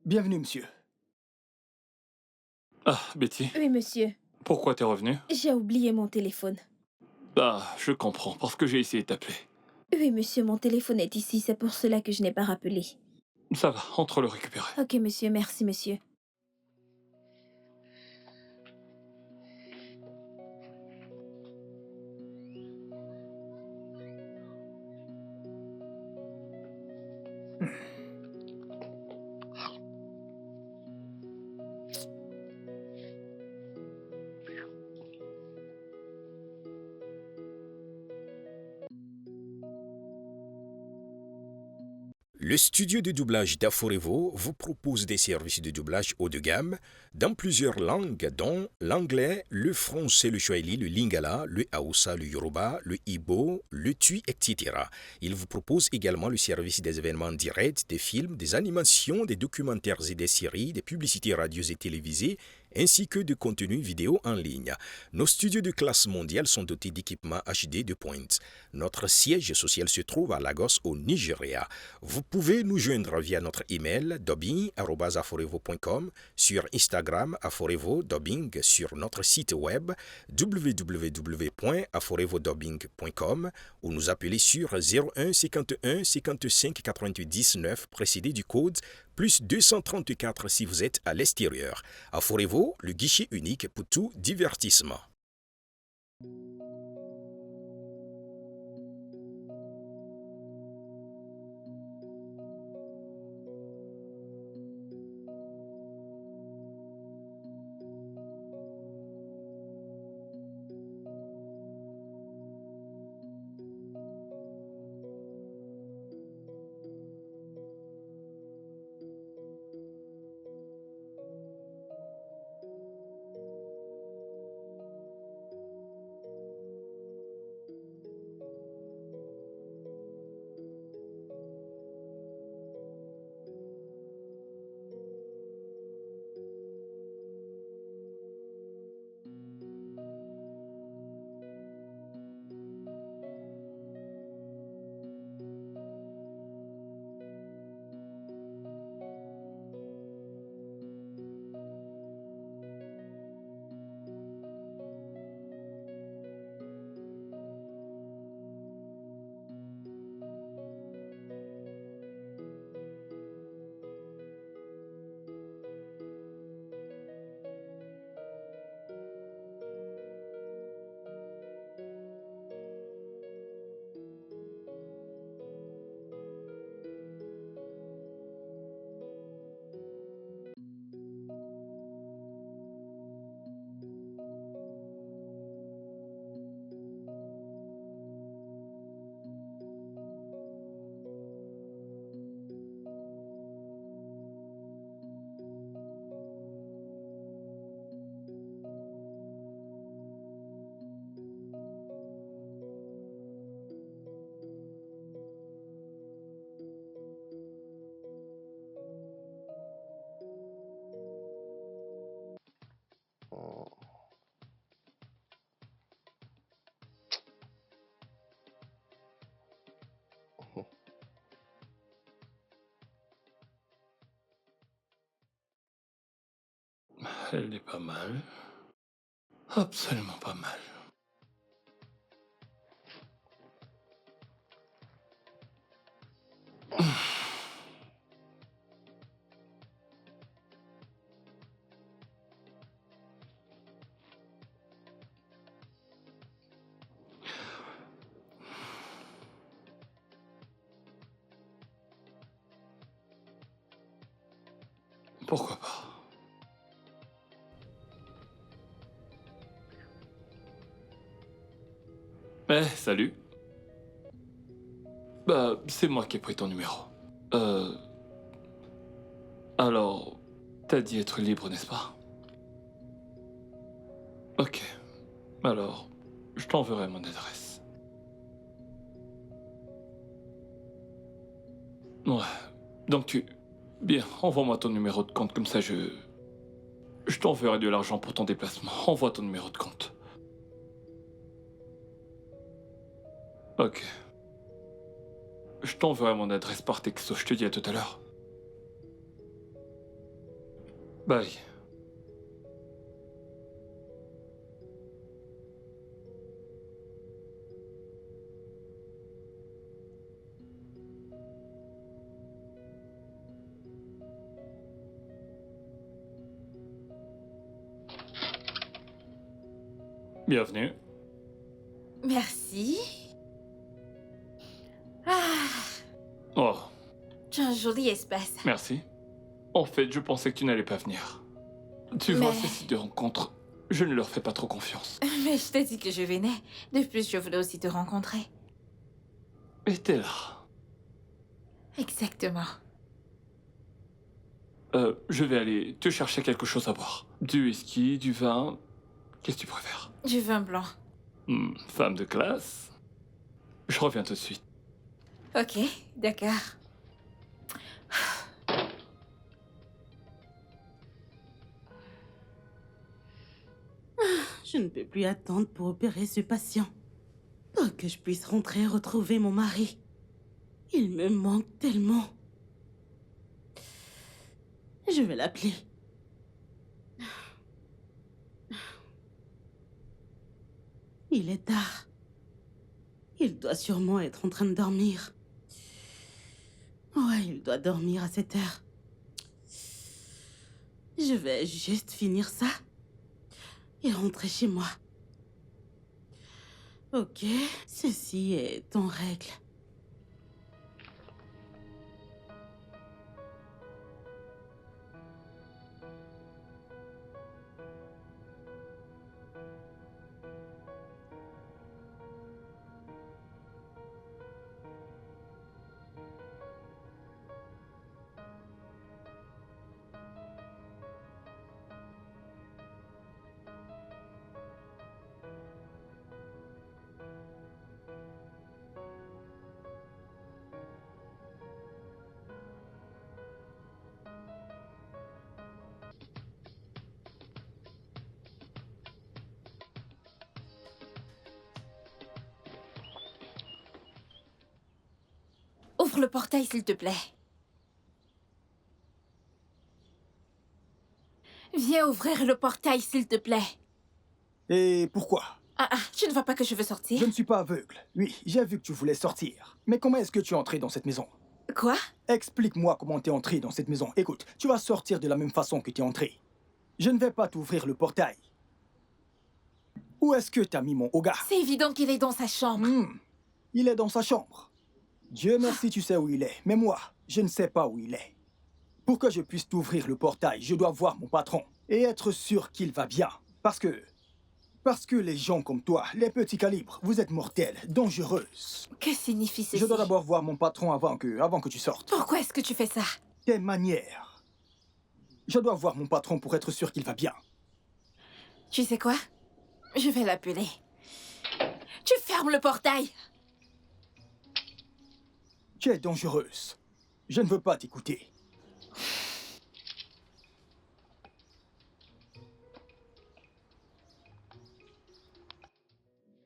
Bienvenue, monsieur. Ah, Betty, Oui, monsieur. pourquoi t'es revenu? J'ai oublié mon téléphone. Ah, je comprends, parce que j'ai essayé de t'appeler. Oui, monsieur, mon téléphone est ici. C'est pour cela que je n'ai pas rappelé. Ça va, entre le récupérer. Ok, monsieur. Merci, monsieur. Le studio de doublage d'Aforevo vous propose des services de doublage haut de gamme dans plusieurs langues dont l'anglais, le français, le swahili, le lingala, le hausa, le yoruba, le ibo, le tui, etc. Il vous propose également le service des événements directs, des films, des animations, des documentaires et des séries, des publicités radios et télévisées, ainsi que de contenus vidéo en ligne. Nos studios de classe mondiale sont dotés d'équipements HD de pointe. Notre siège social se trouve à Lagos, au Nigeria. Vous pouvez nous joindre via notre email dubbing@aforevo.com, sur Instagram Aforevo Dubbing, sur notre site web www.aforevodubbing.com ou nous appeler sur 01 51 55 88 19 précédé du code plus 234 si vous êtes à l'extérieur. Aforevo, le guichet unique pour tout divertissement. Elle est pas mal. Absolument pas mal. Pourquoi pas? Salut. Bah, c'est moi qui ai pris ton numéro. Alors, t'as dit être libre, n'est-ce pas? Ok. Alors, je t'enverrai mon adresse. Ouais. Donc Bien, envoie-moi ton numéro de compte, comme ça je t'enverrai de l'argent pour ton déplacement. Envoie ton numéro de compte. Ok. Je t'enverrai mon adresse par texto, je te dis à tout à l'heure. Bye. Bienvenue. Merci. Ah, Oh, tu as un joli espace. merci. En fait, je pensais que tu n'allais pas venir. Tu vois, ces sites de rencontres, je ne leur fais pas trop confiance. Mais je t'ai dit que je venais. De plus, je voulais aussi te rencontrer. Et t'es là. Exactement. Je vais aller te chercher quelque chose à boire. Du whisky, du vin. Qu'est-ce que tu préfères? Du vin blanc. Femme de classe. Je reviens tout de suite. Ok, d'accord. Je ne peux plus attendre pour opérer ce patient. Pour que je puisse rentrer et retrouver mon mari. Il me manque tellement. Je vais l'appeler. Il est tard. Il doit sûrement être en train de dormir. Ouais, il doit dormir à cette heure. Je vais juste finir ça et rentrer chez moi. Ok, ceci est en règle. Ouvre le portail, s'il te plaît. Viens ouvrir le portail, s'il te plaît. Et pourquoi? Tu ne vois pas que je veux sortir? Je ne suis pas aveugle. Oui, j'ai vu que tu voulais sortir. Mais comment est-ce que tu es entré dans cette maison? Quoi? Explique-moi comment tu es entré dans cette maison. Écoute, tu vas sortir de la même façon que tu es entré. Je ne vais pas t'ouvrir le portail. Où est-ce que tu as mis mon Oga? C'est évident qu'il est dans sa chambre. Il est dans sa chambre. Dieu merci, tu sais où il est. Mais moi, je ne sais pas où il est. Pour que je puisse t'ouvrir le portail, je dois voir mon patron et être sûr qu'il va bien. Parce que les gens comme toi, les petits calibres, vous êtes mortels, dangereuses. Que signifie ceci? Je dois d'abord voir mon patron avant que tu sortes. Pourquoi est-ce que tu fais ça? Tes manières. Je dois voir mon patron pour être sûr qu'il va bien. Tu sais quoi? Je vais l'appeler. Tu fermes le portail! Tu es dangereuse. Je ne veux pas t'écouter.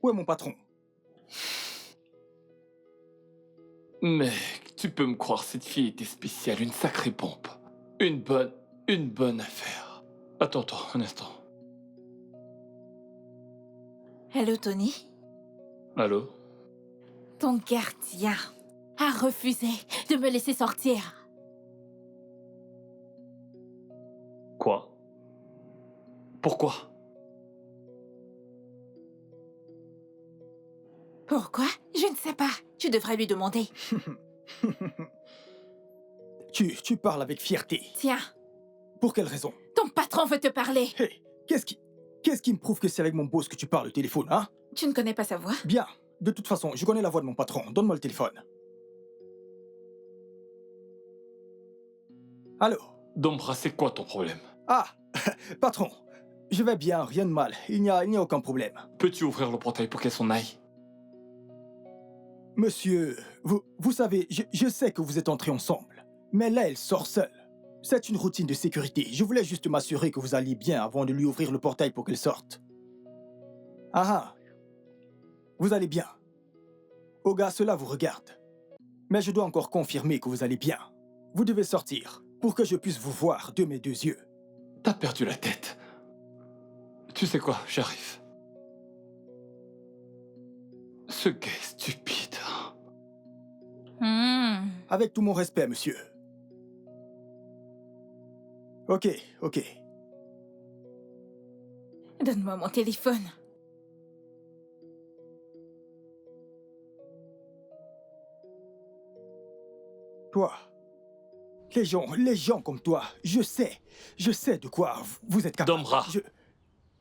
Où est mon patron? Mec, tu peux me croire, cette fille était spéciale, une sacrée pompe. Une bonne affaire. Attends, un instant. Allô, Tony? Allô? Ton gardien a refusé de me laisser sortir. Quoi? Pourquoi? Pourquoi? Je ne sais pas. Tu devrais lui demander. Tu parles avec fierté. Tiens, Pour quelle raison? ton patron veut te parler. Hé, qu'est-ce qui me prouve que c'est avec mon boss que tu parles au téléphone, hein? Tu ne connais pas sa voix? Bien. De toute façon, je connais la voix de mon patron. Donne-moi le téléphone. Allô? Dombra, c'est quoi ton problème? Ah, patron. Je vais bien, rien de mal. Il n'y a aucun problème. Peux-tu ouvrir le portail pour qu'elle s'en aille? Monsieur, vous savez, je sais que vous êtes entrés ensemble. Mais là, elle sort seule. C'est une routine de sécurité. Je voulais juste m'assurer que vous alliez bien avant de lui ouvrir le portail pour qu'elle sorte. Vous allez bien. Oga, cela vous regarde. Mais je dois encore confirmer que vous allez bien. Vous devez sortir pour que je puisse vous voir de mes deux yeux. T'as perdu la tête. Tu sais quoi, j'arrive. Ce gars est stupide. Avec tout mon respect, monsieur. Ok. Donne-moi mon téléphone. Toi. Les gens comme toi, je sais de quoi vous êtes capable. Dombra.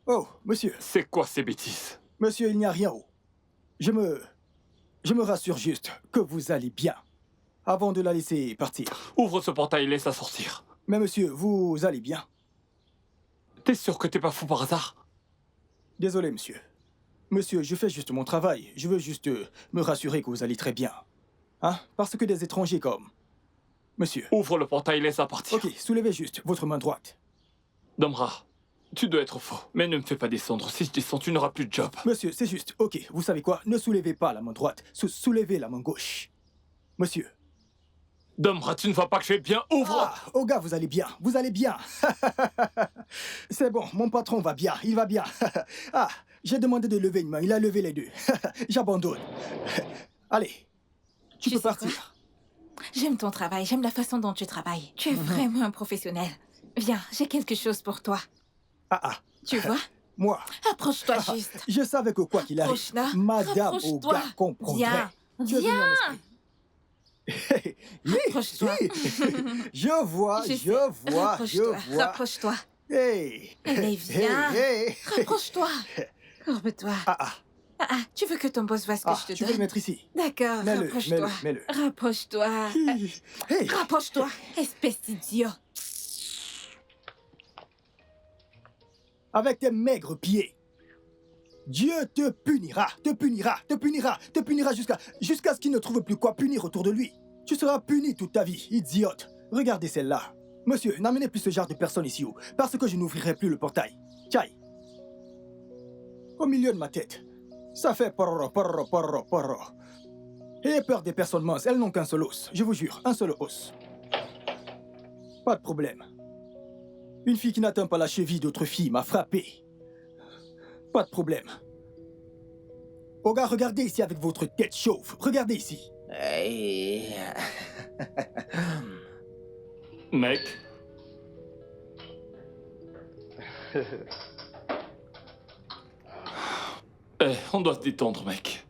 Oh, monsieur. C'est quoi ces bêtises? Monsieur, il n'y a rien. Je me rassure juste que vous allez bien. avant de la laisser partir. Ouvre ce portail et laisse-la sortir. Mais monsieur, vous allez bien? T'es sûr que t'es pas fou par hasard? Désolé, monsieur. Monsieur, je fais juste mon travail. Je veux juste me rassurer que vous allez très bien. Hein? Parce que des étrangers comme... Monsieur. Ouvre le portail et laisse-la partir. Ok, soulevez juste votre main droite. Domra, tu dois être faux. Mais ne me fais pas descendre. Si je descends, tu n'auras plus de job. Monsieur, c'est juste. Ok, vous savez quoi? Ne soulevez pas la main droite. Soulevez la main gauche. Monsieur. Domra, tu ne vois pas que je vais bien? Ouvre! Ah, oh gars, vous allez bien. Vous allez bien. C'est bon, mon patron va bien. Il va bien. Ah, j'ai demandé de lever une main. Il a levé les deux. J'abandonne. Allez, tu peux sais quoi? partir. J'aime ton travail, j'aime la façon dont tu travailles. Tu es vraiment un professionnel. Viens, j'ai quelque chose pour toi. Ah. Tu vois? Moi, Approche-toi juste. je savais que quoi qu'il arrive, Approche-la. Madame Rapproche-toi. Oga comprendrait. Viens. Tu es venu en esprit. Oui, Rapproche-toi. oui. Je vois. Rapproche-toi. Rapproche-toi. Hey. Allez, viens. Hey. Rapproche-toi. Courbe-toi. Tu veux que ton boss voit ce que je te tu veux le donne? mettre ici. D'accord, Mets-le, rapproche-toi. mets-le. Rapproche-toi. Hey. Rapproche-toi, espèce d'idiot. Avec tes maigres pieds. Dieu te punira, te punira, te punira, te punira jusqu'à ce qu'il ne trouve plus quoi punir autour de lui. Tu seras puni toute ta vie, idiote. Regardez celle-là. Monsieur, n'amenez plus ce genre de personnes ici, parce que je n'ouvrirai plus le portail. Tchaï. Au milieu de ma tête, ça fait porro, porro, porro, porro. Ayez peur des personnes minces, elles n'ont qu'un seul os. Je vous jure, un seul os. Pas de problème. Une fille qui n'atteint pas la cheville d'autre fille m'a frappé. Pas de problème. Oh gars, regardez ici avec votre tête chauve. Regardez ici. Hey. Mec. On doit se détendre, mec.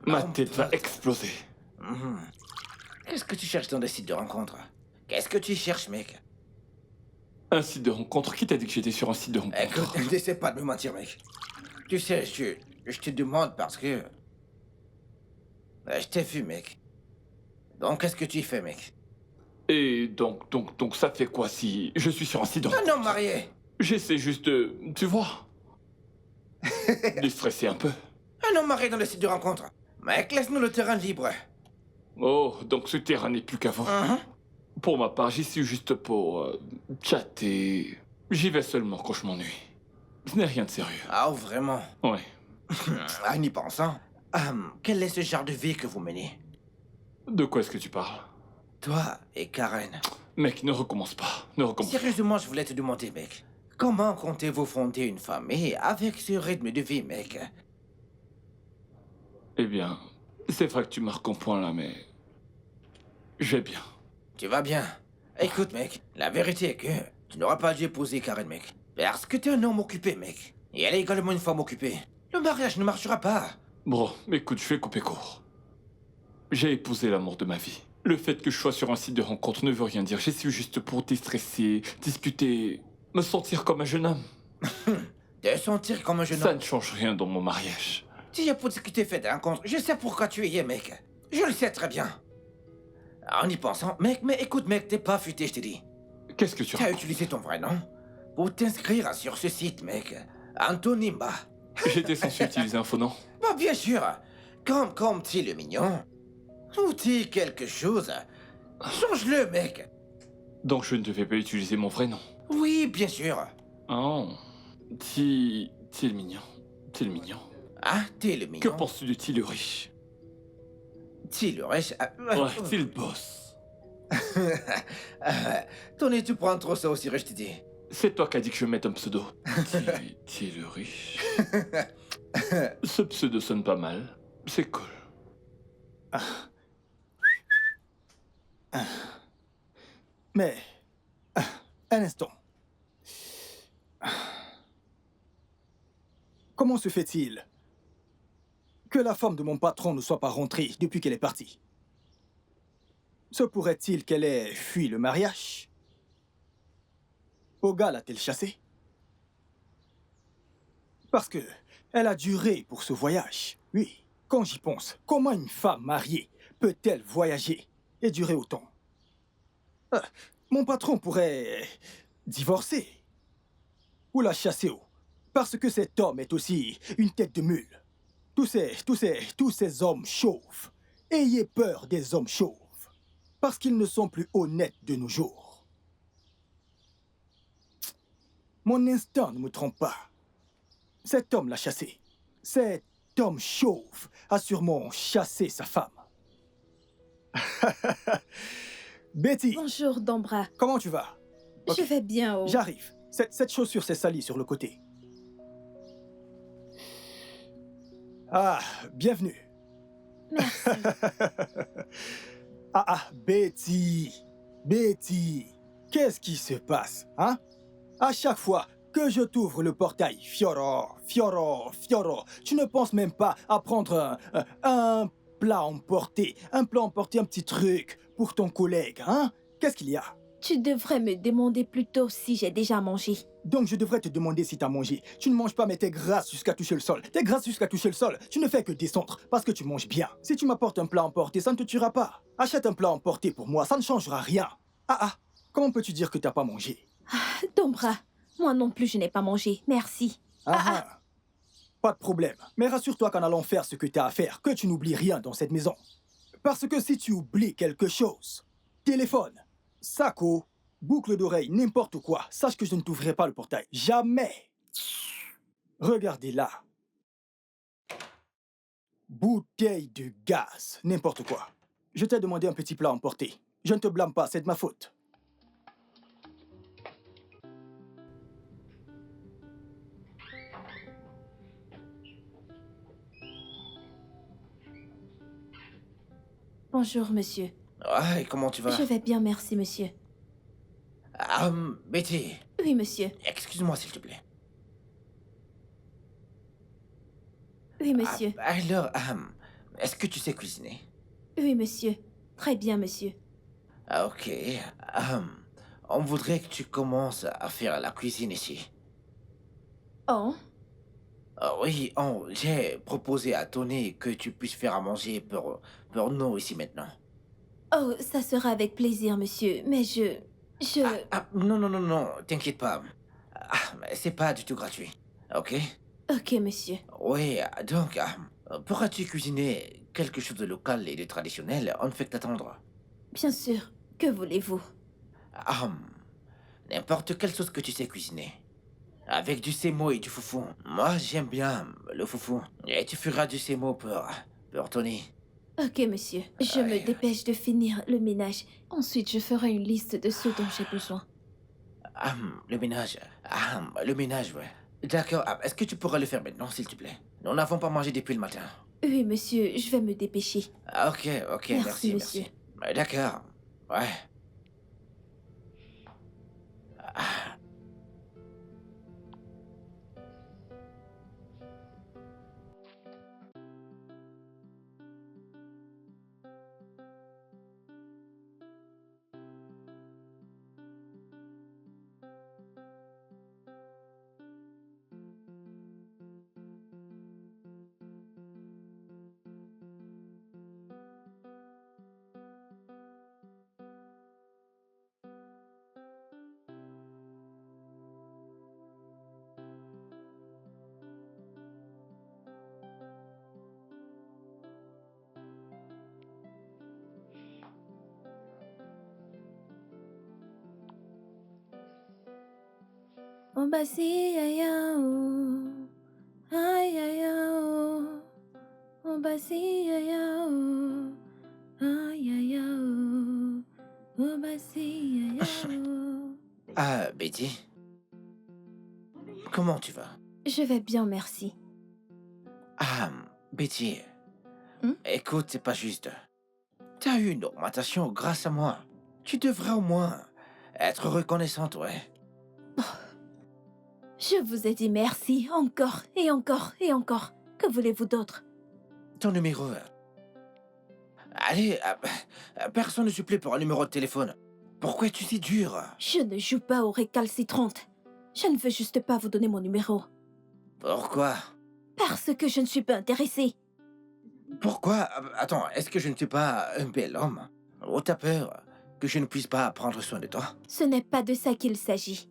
Ma tête va exploser. Qu'est-ce que tu cherches dans des sites de rencontres? Qu'est-ce que tu cherches, mec? Un site de rencontre? Qui t'a dit que j'étais sur un site de rencontre? Écoute, n'essaie pas de me mentir, mec. Tu sais, je te demande parce que... Je t'ai vu, mec. Donc, qu'est-ce que tu fais, mec? Et donc ça fait quoi si je suis sur un site de rencontre? Un homme marié! J'essaie juste de... Tu vois? De stresser un peu. Un homme marié dans le site de rencontre. Mec, laisse-nous le terrain libre. Oh, donc ce terrain n'est plus qu'avant. Pour ma part, j'y suis juste pour chatter. J'y vais seulement quand je m'ennuie. Ce n'est rien de sérieux. Ah, vraiment? Ouais. En y pensant, quel est ce genre de vie que vous menez? De quoi est-ce que tu parles? Toi et Karen. Mec, ne recommence pas. Ne recommence pas. Sérieusement, je voulais te demander, mec. Comment comptez-vous fonder une famille avec ce rythme de vie, mec? Eh bien, c'est vrai que tu marques un point là, mais... Je vais bien. Tu vas bien. Écoute, mec, la vérité est que tu n'auras pas dû épouser Karen, mec. Parce que t'es un homme occupé, mec. Et elle est également une femme occupée. Le mariage ne marchera pas. Bon, écoute, je vais couper court. J'ai épousé l'amour de ma vie. Le fait que je sois sur un site de rencontre ne veut rien dire. J'y suis juste pour déstresser, discuter, me sentir comme un jeune homme. Te sentir comme un jeune Ça homme. ne change rien dans mon mariage. Tu y as pour discuter fait de rencontre. Je sais pourquoi tu y es, mec. Je le sais très bien. En y pensant, mec, mais écoute, mec, t'es pas futé, je te dis. Qu'est-ce que tu Tu as racontes? utilisé ton vrai nom pour t'inscrire sur ce site, mec. Antonimba. J'étais censé utiliser un faux nom. Bah, bien sûr. Comme t'es le mignon. Ou t'es quelque chose. Change-le, mec. Donc je ne devais pas utiliser mon vrai nom. Oui, bien sûr. Oh. T'es le mignon. T'es le mignon. Ah, t'es le Que mignon. penses-tu de T'es le riche? T'es le riche. Ouais, t'es le boss. Tony, tu prends trop ça au sérieux, je te dis. C'est toi qui as dit que je mette un pseudo. T'es le riche. Ce pseudo sonne pas mal. C'est cool. Mais... un instant. Comment se fait-il que la femme de mon patron ne soit pas rentrée depuis qu'elle est partie? Se pourrait-il qu'elle ait fui le mariage? Oga l'a-t-elle chassée? Parce que elle a duré pour ce voyage. Oui, quand j'y pense, comment une femme mariée peut peut-elle voyager et durer autant? Mon patron pourrait divorcer ou la chasser, parce que cet homme est aussi une tête de mule. Tous ces hommes chauves. Ayez peur des hommes chauves, parce qu'ils ne sont plus honnêtes de nos jours. Mon instinct ne me trompe pas. Cet homme l'a chassé. Cet homme chauve a sûrement chassé sa femme. Betty, Bonjour, Dombra. comment tu vas? Ok, Je vais bien, oh. j'arrive. Cette chaussure s'est salie sur le côté. Ah, bienvenue. Merci. Betty. Betty, qu'est-ce qui se passe, hein? À chaque fois que je t'ouvre le portail, Fioro, tu ne penses même pas à prendre un plat emporté, un petit truc pour ton collègue, hein? Qu'est-ce qu'il y a? Tu devrais me demander plutôt si j'ai déjà mangé. Donc je devrais te demander si t'as mangé. Tu ne manges pas mais t'es grasse jusqu'à toucher le sol. T'es grasse jusqu'à toucher le sol. Tu ne fais que descendre parce que tu manges bien. Si tu m'apportes un plat emporté, ça ne te tuera pas. Achète un plat emporté pour moi, ça ne changera rien. Comment peux-tu dire que t'as pas mangé? Dombra, moi non plus je n'ai pas mangé, merci. Pas de problème. Mais rassure-toi qu'en allant faire ce que t'as à faire, que tu n'oublies rien dans cette maison. Parce que si tu oublies quelque chose, téléphone, saco, boucle d'oreille, n'importe quoi, sache que je ne t'ouvrirai pas le portail. Jamais. Regardez là. Bouteille de gaz, n'importe quoi. Je t'ai demandé un petit plat emporté. Je ne te blâme pas, c'est de ma faute. Bonjour, monsieur. Ah, et comment tu vas? Je vais bien, merci, monsieur. Betty, Oui, monsieur. excuse-moi s'il te plaît. Oui, monsieur. Alors, est-ce que tu sais cuisiner? Oui, monsieur. Très bien, monsieur. Ok. On voudrait que tu commences à faire la cuisine ici. Oh, Oui, j'ai proposé à Tony que tu puisses faire à manger pour nous ici maintenant. oh, ça sera avec plaisir, monsieur. Mais Non, t'inquiète pas. Mais c'est pas du tout gratuit, ok? Ok, monsieur. Oui, donc, pourras-tu cuisiner quelque chose de local et de traditionnel? On ne fait que t'attendre. Bien sûr. Que voulez-vous? N'importe quelle sauce que tu sais cuisiner. Avec du sémo et du foufou. Moi, j'aime bien le foufou. Et tu feras du sémo pour Tony. Ok, monsieur. Je me dépêche de finir le ménage. Ensuite, je ferai une liste de ce dont j'ai besoin. Le ménage. Le ménage, ouais. D'accord. Est-ce que tu pourras le faire maintenant, s'il te plaît? Nous n'avons pas mangé depuis le matin. Oui, monsieur, je vais me dépêcher. Ok, Merci, merci. monsieur. D'accord. Ouais. Oh, bah si, aïe, oh. Aïe, aïe, oh. Oh, bah si, aïe, oh. Aïe, aïe, oh. Oh, bah si, aïe, oh. Betty? Comment tu vas? Je vais bien, merci. Betty. Hmm? Écoute, c'est pas juste. T'as eu une augmentation grâce à moi. Tu devrais au moins être reconnaissante, ouais. Je vous ai dit merci encore et encore et encore. Que voulez-vous d'autre? Ton numéro. Allez, personne ne supplée pour un numéro de téléphone. Pourquoi es-tu si dur? Je ne joue pas aux récalcitrantes. Je ne veux juste pas vous donner mon numéro. Pourquoi? Parce que je ne suis pas intéressée. Pourquoi? Attends, est-ce que je ne suis pas un bel homme? Ou t'as peur que je ne puisse pas prendre soin de toi? Ce n'est pas de ça qu'il s'agit.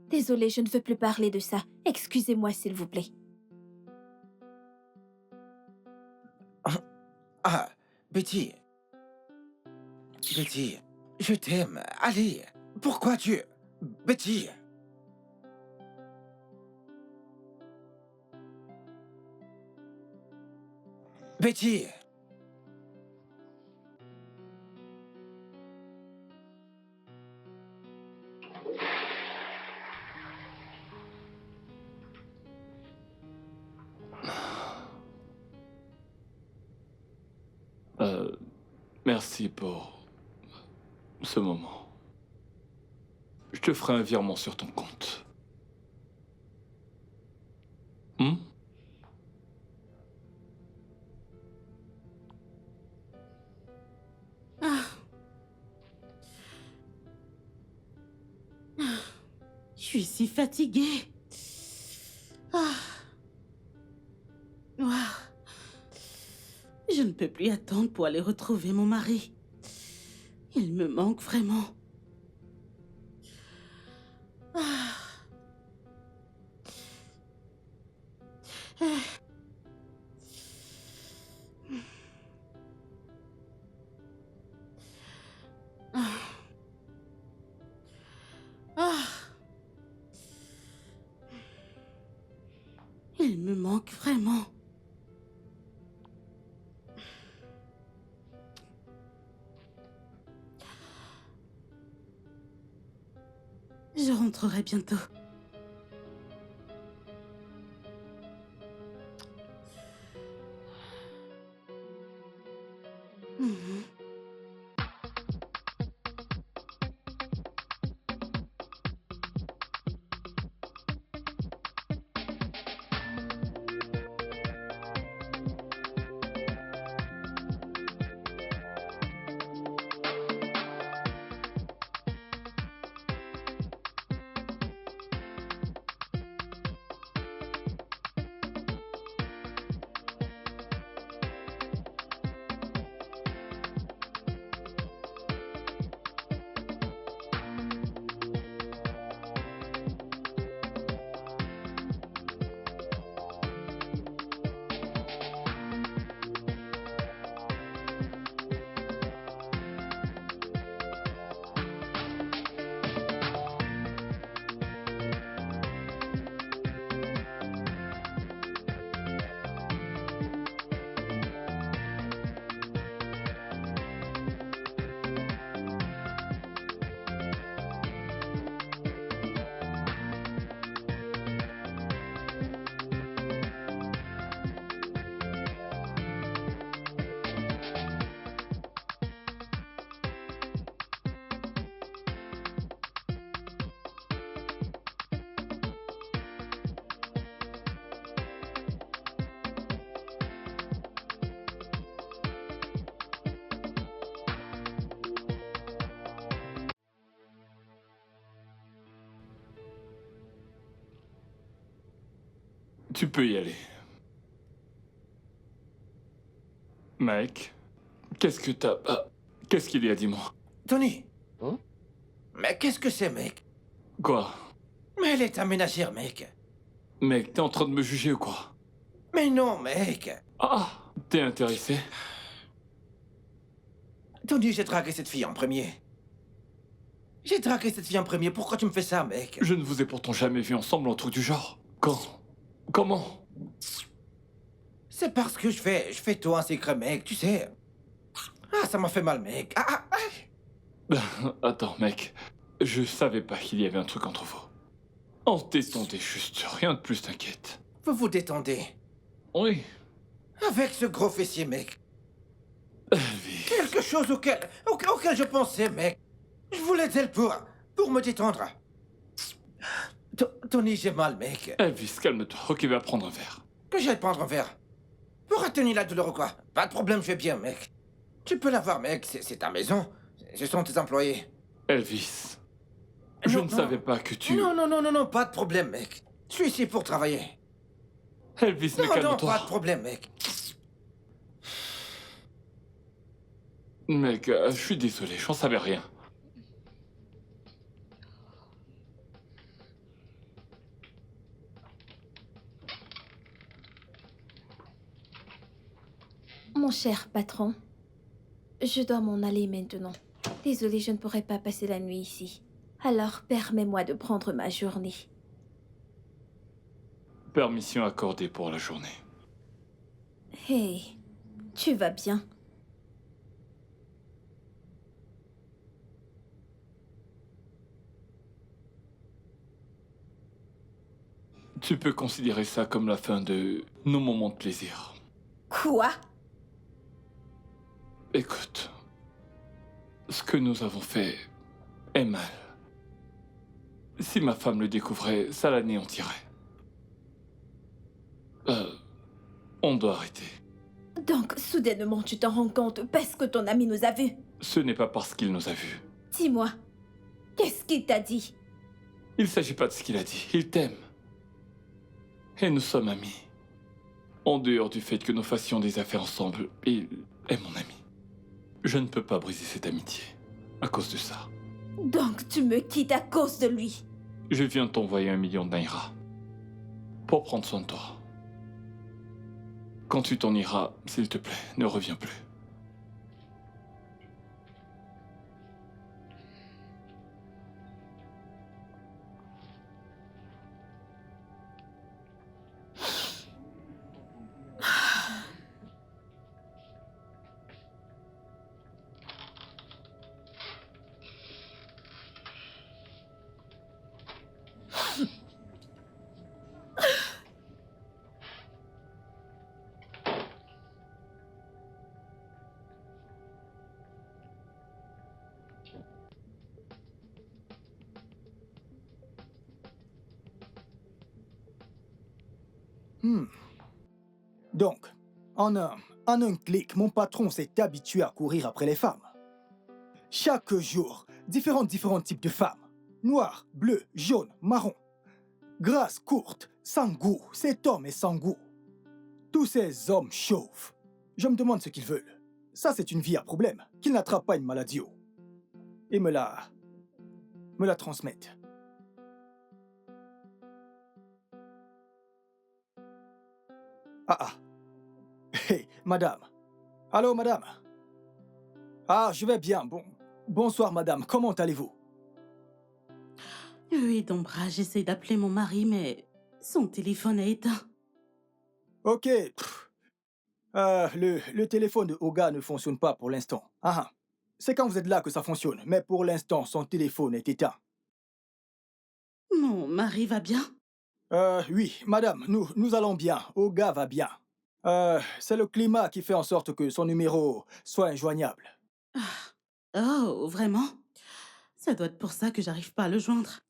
Désolée, je ne veux plus parler de ça. Excusez-moi, s'il vous plaît. Ah, Betty. Betty, je t'aime. Allez, pourquoi tu... Betty. Betty. Merci pour ce moment. Je te ferai un virement sur ton compte. Hmm? Je suis si fatiguée. Ah. Ah. Je ne peux plus attendre pour aller retrouver mon mari. Il me manque vraiment. Ah. Ah. Ah. Il me manque vraiment. Je rentrerai bientôt. Mhm. Tu peux y aller. Mike, qu'est-ce que t'as... qu'est-ce qu'il y a, dis-moi? Tony. Mais qu'est-ce que c'est, mec? Quoi? Mais elle est ta ménagère, mec. Mec, t'es en train de me juger ou quoi? Mais non, mec. Ah, t'es intéressé? Tony, j'ai dragué cette fille en premier. J'ai dragué cette fille en premier. Pourquoi tu me fais ça, mec? Je ne vous ai pourtant jamais vu ensemble en truc du genre. Quand? Comment? C'est parce que je fais tout un secret, mec, tu sais. Ah, ça m'a fait mal, mec. Attends, mec. Je savais pas qu'il y avait un truc entre vous. On se détendait juste, rien de plus, t'inquiète. Vous vous détendez. Oui. Avec ce gros fessier, mec. Elvis. Quelque chose auquel je pensais, mec. Je voulais d'elle pour me détendre. Tony, j'ai mal, mec. Elvis, calme-toi. Ok, va prendre un verre. Que j'aille prendre un verre. Pour atténuer la douleur ou quoi? Pas de problème, je vais bien, mec. Tu peux l'avoir, mec. C'est ta maison. Ce sont tes employés. Elvis. Je ne savais pas que tu... Non, pas de problème, mec. Je suis ici pour travailler. Elvis, mais Non, calme-toi. pas de problème, mec. Mec, je suis désolé, j'en savais rien. Mon cher patron, je dois m'en aller maintenant. Désolée, je ne pourrai pas passer la nuit ici. Alors, permets-moi de prendre ma journée. Permission accordée pour la journée. Hey, tu vas bien? Tu peux considérer ça comme la fin de nos moments de plaisir. Quoi? Écoute, ce que nous avons fait est mal. Si ma femme le découvrait, ça l'anéantirait. On doit arrêter. Donc, soudainement, tu t'en rends compte parce que ton ami nous a vus. Ce n'est pas parce qu'il nous a vus. Dis-moi, qu'est-ce qu'il t'a dit? Il ne s'agit pas de ce qu'il a dit. Il t'aime. Et nous sommes amis. En dehors du fait que nous fassions des affaires ensemble, il est mon ami. Je ne peux pas briser cette amitié à cause de ça. Donc, tu me quittes à cause de lui. Je viens de t'envoyer 1 million de naira pour prendre soin de toi. Quand tu t'en iras, s'il te plaît, ne reviens plus. Donc, en un clic, mon patron s'est habitué à courir après les femmes. Chaque jour, différents types de femmes. Noires, bleues, jaunes, marrons. Grasses, courtes, sans goût. Cet homme est sans goût. Tous ces hommes chauves. Je me demande ce qu'ils veulent. Ça, c'est une vie à problème. Qu'ils n'attrapent pas une maladie. Et me la transmettent. Ah. Hey, madame. Allô, madame. Ah, je vais bien. Bonsoir, madame. Comment allez-vous? Oui, Dombra, j'essaie d'appeler mon mari, mais son téléphone est éteint. Ok. Le téléphone de Oga ne fonctionne pas pour l'instant. Ah, c'est quand vous êtes là que ça fonctionne. Mais pour l'instant, son téléphone est éteint. Mon mari va bien? Oui, madame, nous allons bien. Oga va bien. C'est le climat qui fait en sorte que son numéro soit injoignable. Oh, vraiment? Ça doit être pour ça que j'arrive pas à le joindre.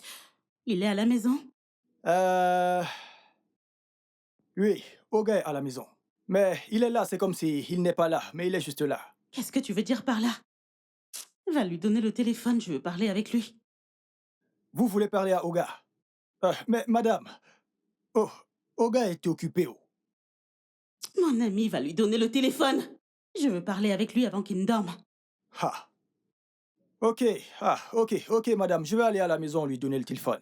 Il est à la maison? Oui, Oga est à la maison. Mais il est là, c'est comme si il n'est pas là, mais il est juste là. Qu'est-ce que tu veux dire par là? Va lui donner le téléphone, je veux parler avec lui. Vous voulez parler à Oga? Mais madame, Oga est occupé. Mon ami va lui donner le téléphone. Je veux parler avec lui avant qu'il ne dorme. Ah. Ok, ok, madame, je vais aller à la maison lui donner le téléphone.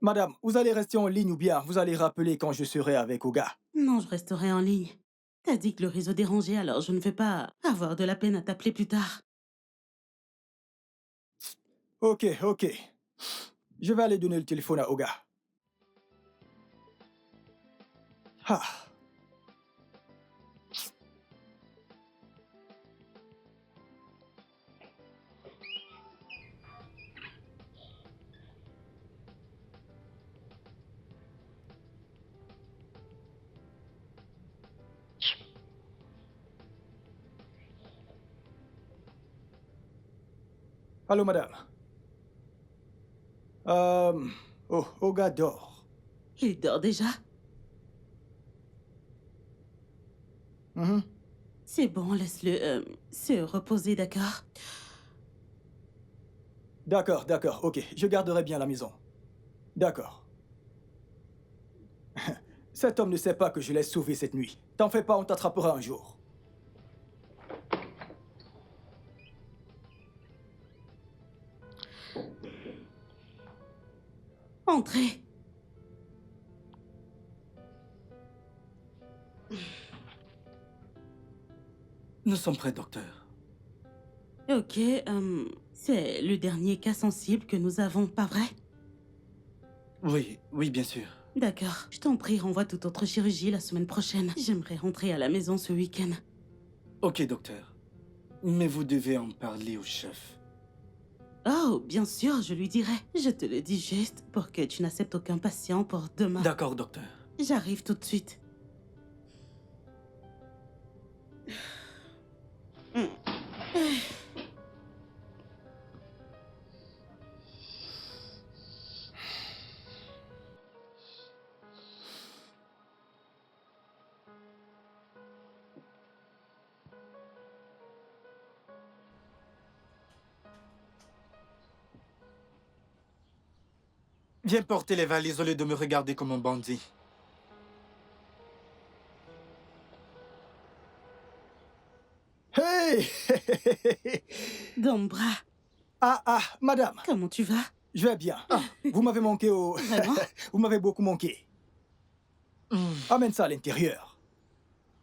Madame, vous allez rester en ligne ou bien vous allez rappeler quand je serai avec Oga? Non, je resterai en ligne. T'as dit que le réseau dérangeait, alors je ne vais pas avoir de la peine à t'appeler plus tard. Ok. Je vais aller donner le téléphone à Oga. Ah. Allô, madame. Oga dort. Il dort déjà? C'est bon, laisse-le se reposer, d'accord? D'accord, ok. Je garderai bien la maison. D'accord. Cet homme ne sait pas que je l'ai sauvé cette nuit. T'en fais pas, on t'attrapera un jour. Entrez. Nous sommes prêts, docteur. Ok, c'est le dernier cas sensible que nous avons, pas vrai? Oui, oui, bien sûr. D'accord. Je t'en prie, renvoie toute autre chirurgie la semaine prochaine. J'aimerais rentrer à la maison ce week-end. Ok, docteur. Mais vous devez en parler au chef. Oh, bien sûr, je lui dirai. Je te le dis juste pour que tu n'acceptes aucun patient pour demain. D'accord, docteur. J'arrive tout de suite. Viens porter les valises au lieu de me regarder comme un bandit. Hey! Dombra, Ah, madame, comment tu vas? je vais bien. Ah, vous m'avez manqué au... Vraiment? Vous m'avez beaucoup manqué. Amène ça à l'intérieur.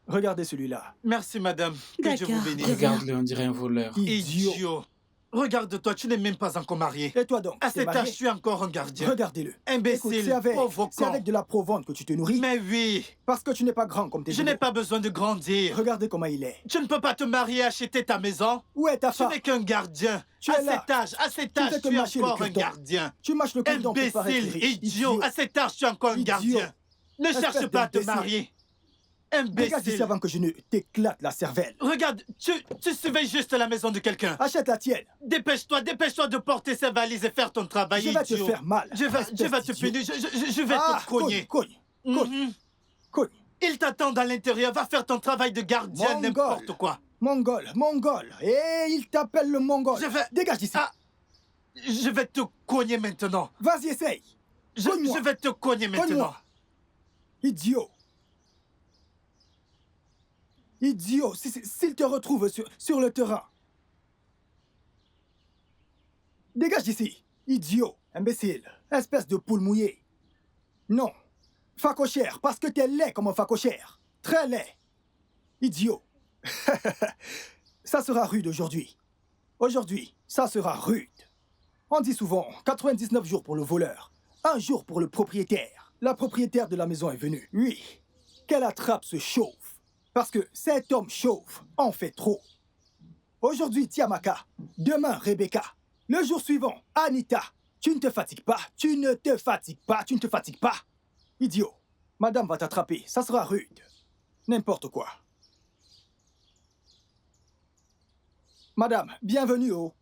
Regardez celui-là. Merci, madame. Que Dieu vous D'accord. bénisse. Regarde-le, on dirait un voleur. Idiot. Regarde-toi, tu n'es même pas encore marié. Et toi donc, À t'es cet marié? âge, tu es encore un gardien. Regardez-le. Écoute, Imbécile, c'est avec, pauvre c'est con. avec de la provente que tu te nourris. Mais oui, Parce que tu n'es pas grand comme tes je n'ai jumeaux. pas besoin de grandir. Regardez comment il est. Tu ne peux pas te marier et acheter ta maison. Où est ta Tu femme? n'es qu'un gardien. Tu à es là. cet Tu âge, fais que tu es mâcher le encore un cure-dent. gardien. Tu mâches le cordon pour paraître Imbécile, riche. idiot. À cet âge, tu es encore un Idiot. gardien. Ne Espèce cherche pas à te d'imbécile. marier. Regarde ici Imbécile. avant que je ne t'éclate la cervelle. Regarde, tu surveilles juste la maison de quelqu'un. Achète la tienne. Dépêche-toi de porter ces valises et faire ton travail, Je vais te idiot. faire mal. Je vais espèce te d'idiot. punir, je vais te cogner. Cogne. Mhm. Cogne. Il t'attend à l'intérieur, va faire ton travail de gardien, Mongol. n'importe quoi. Mongol. Et il t'appelle le Mongol. Je vais- Dégage d'ici. Ah. Je vais te cogner maintenant. Vas-y, essaye. Cogne-moi. Je vais te cogner maintenant. Cogne-moi. Idiot. S'il te retrouve sur le terrain. Dégage d'ici. Idiot. Imbécile. Espèce de poule mouillée. Non. Facochère, parce que t'es laid comme un facochère. Très laid. Idiot. Ça sera rude aujourd'hui. Aujourd'hui, ça sera rude. On dit souvent 99 jours pour le voleur, 1 jour pour le propriétaire. La propriétaire de la maison est venue. Oui, qu'elle attrape ce chauve. Parce que cet homme chauve en fait trop. Aujourd'hui, Tiamaka. Demain, Rebecca. Le jour suivant, Anita. Tu ne te fatigues pas. Tu ne te fatigues pas. Tu ne te fatigues pas. Idiot. Madame va t'attraper. Ça sera rude. N'importe quoi. Madame, bienvenue au...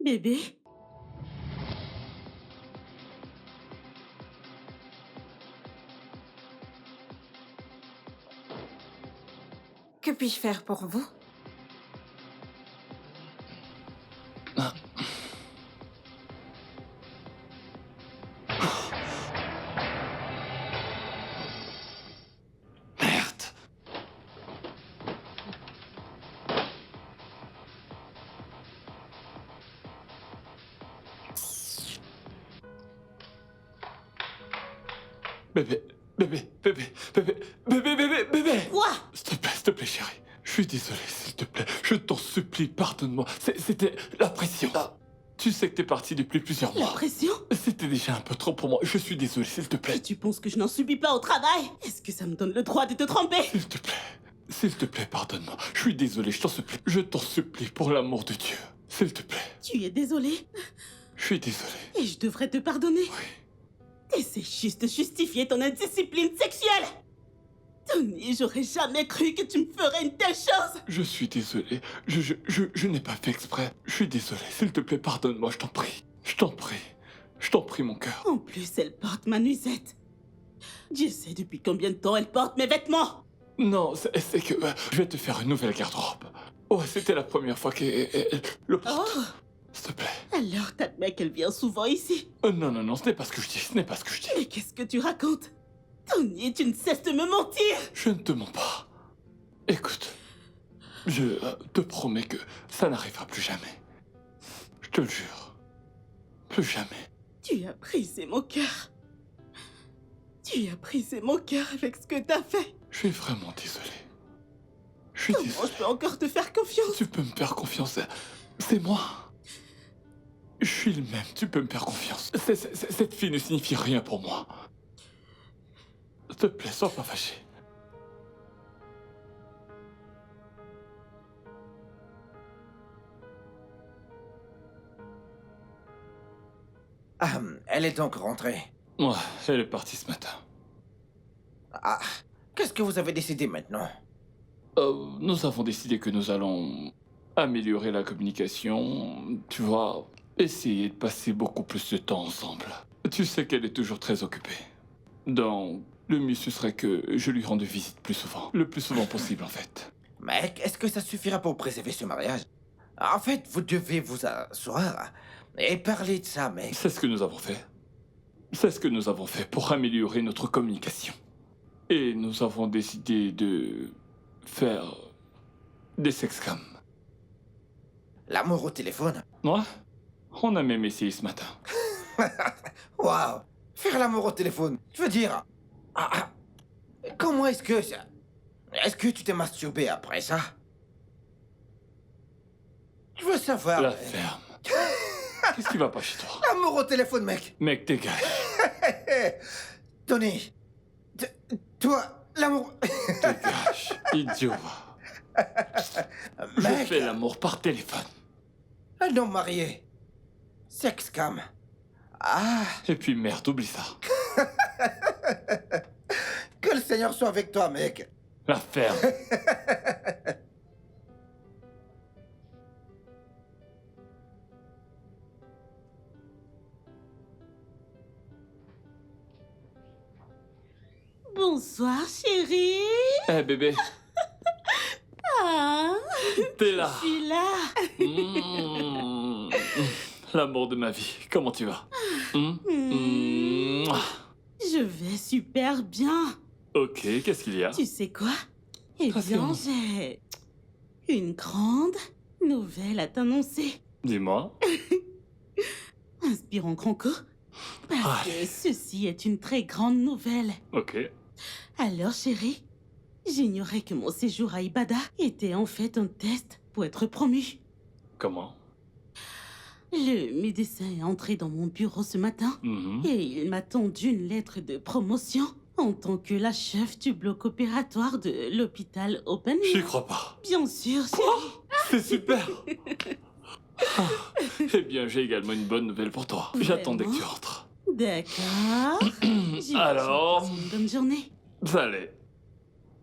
Bébé? Que puis-je faire pour vous? Merde. Bébé. Quoi? S'il te plaît, chérie. Je suis désolé, s'il te plaît. Je t'en supplie, pardonne-moi. C'était la pression. Tu sais que t'es parti depuis plusieurs La mois. pression? C'était déjà un peu trop pour moi. Je suis désolé, s'il te Et plaît. tu penses que je n'en subis pas au travail? Est-ce que ça me donne le droit de te tromper? S'il te plaît, pardonne-moi. Je suis désolé, je t'en supplie. Je t'en supplie, pour l'amour de Dieu. S'il te plaît. Tu es désolé? Je suis désolé. Et je devrais te pardonner? Oui. Et c'est juste justifier ton indiscipline sexuelle! Tony, j'aurais jamais cru que tu me ferais une telle chose! Je suis désolé. Je n'ai pas fait exprès. Je suis désolé. S'il te plaît, pardonne-moi, je t'en prie. Je t'en prie, mon cœur. En plus, elle porte ma nuisette. Dieu sait depuis combien de temps elle porte mes vêtements. Non, c'est que je vais te faire une nouvelle garde-robe. Ouais, c'était la première fois qu'elle le porte. Oh, S'il te plaît. alors t'admets qu'elle vient souvent ici. Non, ce n'est pas ce que je dis, Mais qu'est-ce que tu racontes? Tony, tu ne cesses de me mentir. Je ne te mens pas. Écoute, je te promets que ça n'arrivera plus jamais. Je te le jure. Plus jamais. Tu as brisé mon cœur. Tu as brisé mon cœur avec ce que t'as fait. Je suis vraiment désolé. Je suis Comment désolé. je peux encore te faire confiance? Tu peux me faire confiance. C'est moi. Je suis le même. Tu peux me faire confiance. Cette fille ne signifie rien pour moi. S'il te plaît, sois pas fâché. Ah, elle est donc rentrée. Ouais, elle est partie ce matin. Ah, qu'est-ce que vous avez décidé maintenant? Nous avons décidé que nous allons améliorer la communication, tu vois, essayer de passer beaucoup plus de temps ensemble. Tu sais qu'elle est toujours très occupée. Donc, le mieux ce serait que je lui rende visite plus souvent. Le plus souvent possible, en fait. Mec, est-ce que ça suffira pour préserver ce mariage? En fait, vous devez vous asseoir et parler de ça, mec. C'est ce que nous avons fait. C'est ce que nous avons fait pour améliorer notre communication. Et nous avons décidé de faire des sexcams. L'amour au téléphone? Ouais, on a même essayé ce matin. Waouh! Faire l'amour au téléphone, je veux dire... comment est-ce que... Est-ce que tu t'es masturbé après ça? Je veux savoir... La mec. ferme. Qu'est-ce qui va pas chez toi? L'amour au téléphone, mec! Mec, dégage. Tony, toi, l'amour... Dégage, idiot. Je Mec, fais l'amour par téléphone. un homme marié. Sexcam. Ah, Et puis merde, oublie ça. que le Seigneur soit avec toi, mec. La ferme. Bonsoir, chérie. Eh bébé, Ah, t'es là. je suis là. Mmh. L'amour de ma vie, comment tu vas? Je vais super bien. Ok, qu'est-ce qu'il y a? Tu sais quoi? Eh bien, Rassure-moi. j'ai une grande nouvelle à t'annoncer. Dis-moi. Inspirons Cronco. Parce que ceci est une très grande nouvelle. Ok. Alors, chérie, j'ignorais que mon séjour à Ibada était en fait un test pour être promu. Comment? Le médecin est entré dans mon bureau ce matin Mhm. et il m'a tendu une lettre de promotion en tant que la chef du bloc opératoire de l'hôpital Open. J'y crois pas. Bien sûr, chérie. C'est super. Ah. Eh bien, j'ai également une bonne nouvelle pour toi. J'attendais que tu rentres. D'accord. J'imagine Alors? que c'est une bonne journée. Allez.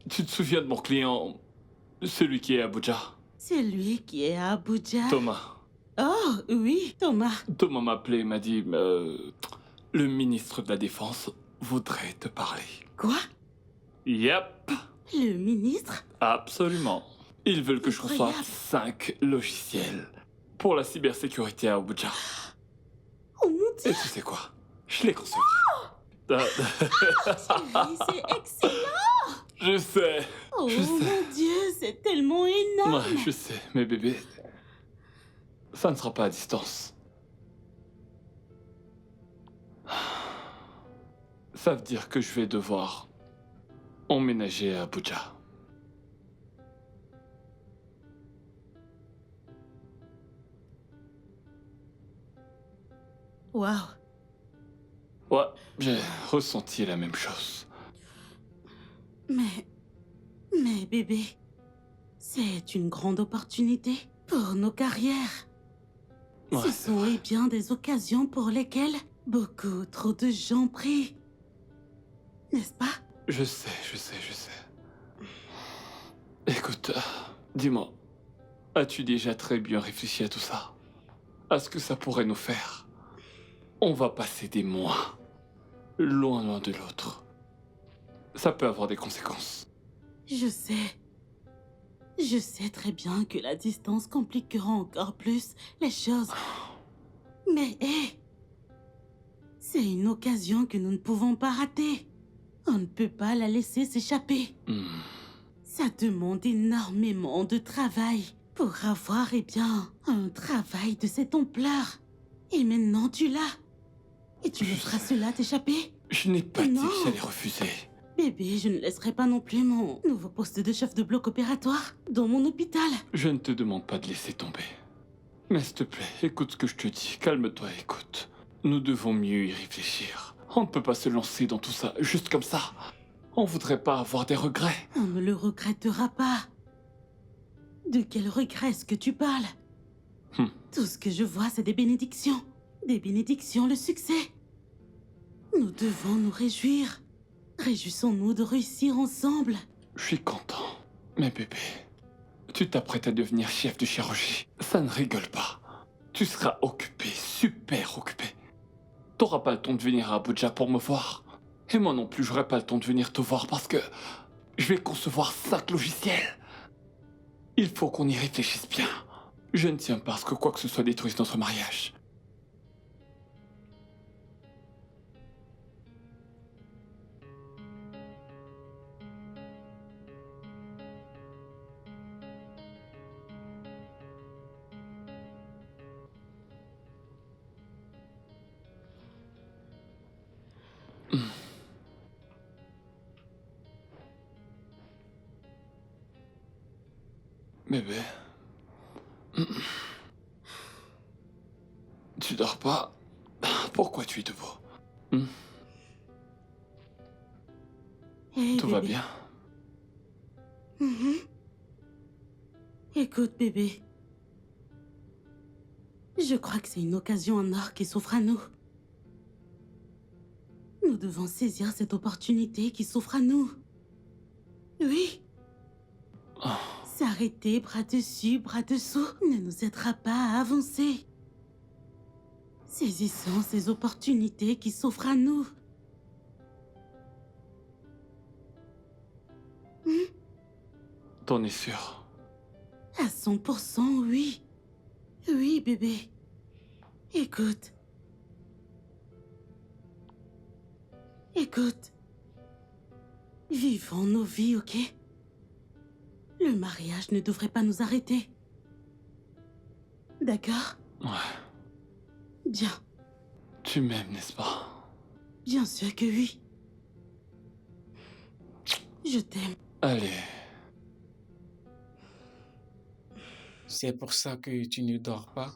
Tu te souviens de mon client, celui qui est à Abuja? C'est lui qui est à Abuja. Thomas. Oh, oui, Thomas. Thomas m'a appelé et m'a dit le ministre de la Défense voudrait te parler. Quoi? Yep, Le ministre? absolument. Ils veulent que je reçoive Incroyable. 5 logiciels pour la cybersécurité à Abuja. Oh mon Dieu, Et tu sais quoi? Je les recevrai. chérie, c'est excellent. Je sais. Oh Je sais. mon Dieu, c'est tellement énorme. Ouais, je sais, mais bébé, ça ne sera pas à distance. Ça veut dire que je vais devoir emménager à Abuja. Waouh. Ouais, j'ai ressenti la même chose. Mais bébé, c'est une grande opportunité pour nos carrières. Ouais, Ce c'est sont vrai. eh bien des occasions pour lesquelles beaucoup trop de gens prient. N'est-ce pas? Je sais. Écoute, dis-moi, as-tu déjà très bien réfléchi à tout ça? À ce que ça pourrait nous faire? On va passer des mois, loin de l'autre. Ça peut avoir des conséquences. Je sais. Je sais très bien que la distance compliquera encore plus les choses. Mais hé, c'est une occasion que nous ne pouvons pas rater. On ne peut pas la laisser s'échapper. Ça demande énormément de travail pour avoir, un travail de cette ampleur. Et maintenant tu l'as. Et tu laisseras cela t'échapper? Je n'ai pas dit Non. que j'allais refuser. Bébé, je ne laisserai pas non plus mon nouveau poste de chef de bloc opératoire dans mon hôpital. Je ne te demande pas de laisser tomber. Mais s'il te plaît, écoute ce que je te dis. Calme-toi, écoute. Nous devons mieux y réfléchir. On ne peut pas se lancer dans tout ça juste comme ça. On voudrait pas avoir des regrets. On ne le regrettera pas. De quel regret est-ce que tu parles? Tout ce que je vois, c'est des bénédictions. Des bénédictions, le succès. Nous devons nous réjouir. Réjouissons-nous de réussir ensemble. Je suis content. Mais bébé, tu t'apprêtes à devenir chef de chirurgie. Ça ne rigole pas. Tu seras occupé, super occupé. T'auras pas le temps de venir à Abuja pour me voir. Et moi non plus, j'aurai pas le temps de venir te voir parce que je vais concevoir 5 logiciels. Il faut qu'on y réfléchisse bien. Je ne tiens pas à ce que quoi que ce soit détruise notre mariage. Bébé. Tu dors pas? Pourquoi tu es debout? Hey, Tout va bébé. bien? Écoute, bébé. Je crois que c'est une occasion en or qui s'offre à nous. Nous devons saisir cette opportunité qui s'offre à nous. Oui. S'arrêter bras dessus, bras dessous ne nous aidera pas à avancer. Saisissons ces opportunités qui s'offrent à nous. T'en es sûr? À 100%, oui. Oui, bébé. Écoute. Écoute. Vivons nos vies, ok? Le mariage ne devrait pas nous arrêter. D'accord? Ouais. Bien. Tu m'aimes, n'est-ce pas? Bien sûr que oui. Je t'aime. Allez. C'est pour ça que tu ne dors pas?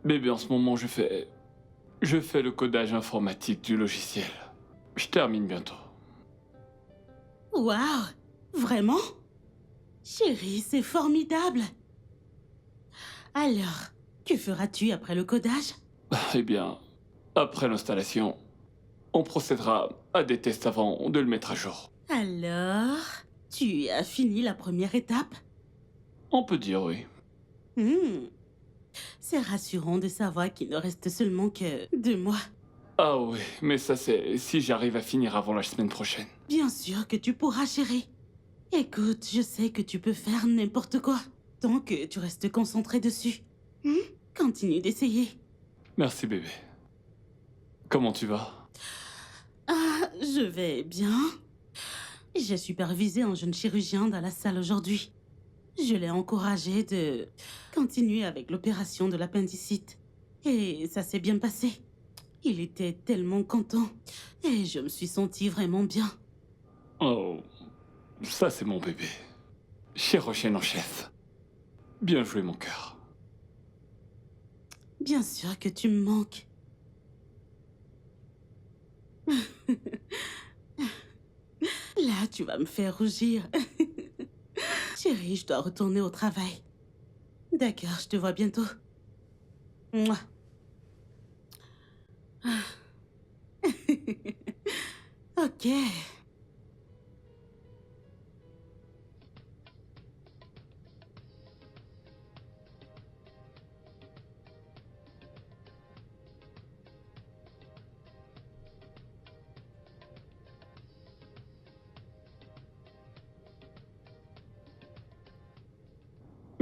Bébé, en ce moment, je fais le codage informatique du logiciel. Je termine bientôt. Waouh! Vraiment? Chérie, c'est formidable. Alors, que feras-tu après le codage? Eh bien, après l'installation, on procédera à des tests avant de le mettre à jour. Alors, tu as fini la première étape? On peut dire oui. C'est rassurant de savoir qu'il ne reste seulement que 2 mois. Ah oui, mais ça c'est si j'arrive à finir avant la semaine prochaine. Bien sûr que tu pourras, chérie. Écoute, je sais que tu peux faire n'importe quoi, tant que tu restes concentré dessus. Continue d'essayer. Merci bébé. Comment tu vas? Ah, je vais bien. J'ai supervisé un jeune chirurgien dans la salle aujourd'hui. Je l'ai encouragé de continuer avec l'opération de l'appendicite. Et ça s'est bien passé. Il était tellement content. Et je me suis sentie vraiment bien. Oh, ça c'est mon bébé. Chirurgien en chef. Bien joué mon cœur. Bien sûr que tu me manques. Là, tu vas me faire rougir. Chérie, je dois retourner au travail. D'accord, je te vois bientôt. Mouah. Ok.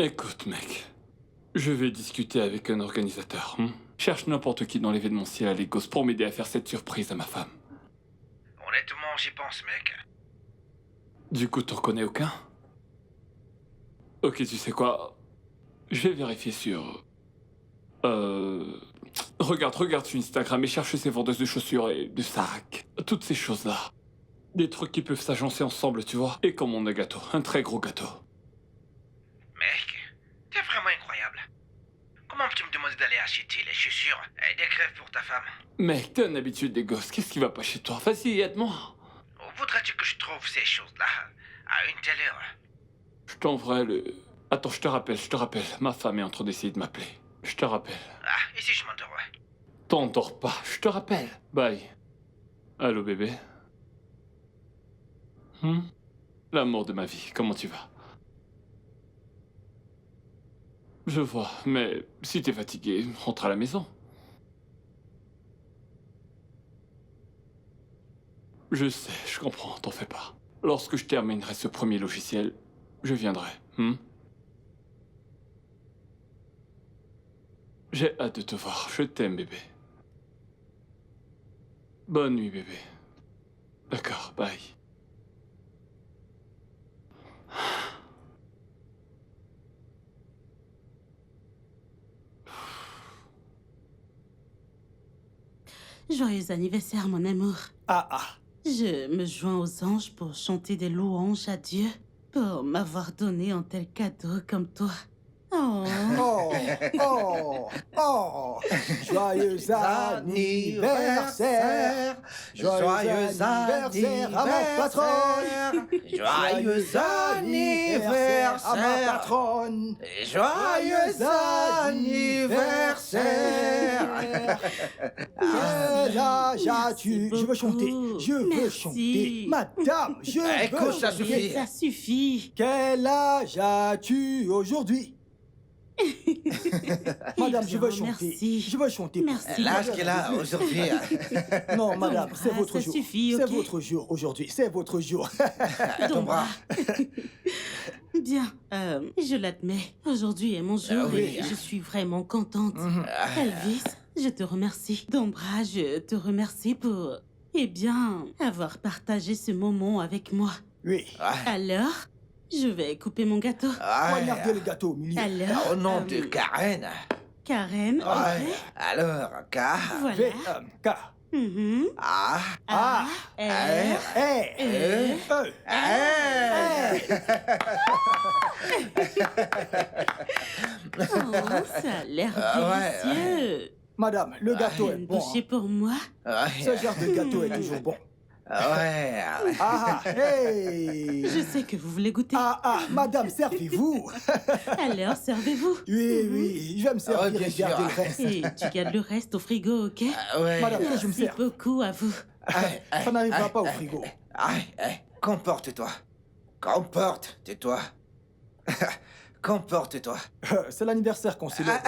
Écoute, mec. Je vais discuter avec un organisateur. Cherche n'importe qui dans l'événementiel à Lagos pour m'aider à faire cette surprise à ma femme. Honnêtement, j'y pense, mec. Du coup, t'en connais aucun? Ok, tu sais quoi? Je vais vérifier sur... Regarde sur Instagram et cherche ces vendeuses de chaussures et de sacs. Toutes ces choses-là. Des trucs qui peuvent s'agencer ensemble, tu vois. Et comme un gâteau, un très gros gâteau. Mec, t'es vraiment incroyable. Comment tu me demandes d'aller acheter les chaussures et des crèves pour ta femme? Mec, t'es un habitué des gosses, qu'est-ce qui va pas chez toi? Vas-y, aide-moi. Où voudrais-tu que je trouve ces choses-là à une telle heure? Je t'enverrai le... Attends, je te rappelle. Ma femme est en train d'essayer de m'appeler. Je te rappelle. Ah, et si je m'endors? T'endors pas, je te rappelle. Bye. Allô, bébé? L'amour de ma vie, comment tu vas? Je vois, mais si t'es fatigué, rentre à la maison. Je sais, je comprends, t'en fais pas. Lorsque je terminerai ce premier logiciel, je viendrai. J'ai hâte de te voir, je t'aime, bébé. Bonne nuit, bébé. D'accord, bye. Joyeux anniversaire, mon amour. Ah. Je me joins aux anges pour chanter des louanges à Dieu pour m'avoir donné un tel cadeau comme toi. Oh. Joyeux anniversaire. Joyeux anniversaire à ma patronne. Joyeux anniversaire à ma patronne. Joyeux anniversaire. Quel âge as-tu? Je veux chanter. Je veux Merci. chanter. Madame, je Écoute, veux ça chanter. suffit. Ça suffit. Quel âge as-tu aujourd'hui? Madame, je veux bien, chanter. merci. Je veux chanter. Merci. L'âge qu'elle a aujourd'hui. Non, madame, c'est votre ça jour. suffit, C'est ok? votre jour aujourd'hui. C'est votre jour. Ton bras. Bien, je l'admets. Aujourd'hui est mon jour oui. et je suis vraiment contente. Elvis, je te remercie. Dombra, je te remercie pour, avoir partagé ce moment avec moi. Oui. Alors, je vais couper mon gâteau. Poignardez le gâteau au milieu. Alors, Au nom de Karen. Karen, Ouais. ok. Alors, K. Voilà. K. Mhm. A. A, R, E. Oh, ça a l'air ouais. délicieux. Madame, le gâteau est Une bon. bouchée pour moi. Ce genre de gâteau est toujours bon. Ouais. Hey. Je sais que vous voulez goûter. Madame, servez-vous. Alors, servez-vous. Oui, je vais me servir bien et garder le sûr. reste. Et tu gardes le reste au frigo, ok? Ouais. Madame, que je me Merci sers. beaucoup à vous. Ça n'arrivera pas au frigo. Comporte-toi. Comporte-toi. Comporte-toi. C'est l'anniversaire qu'on célèbre.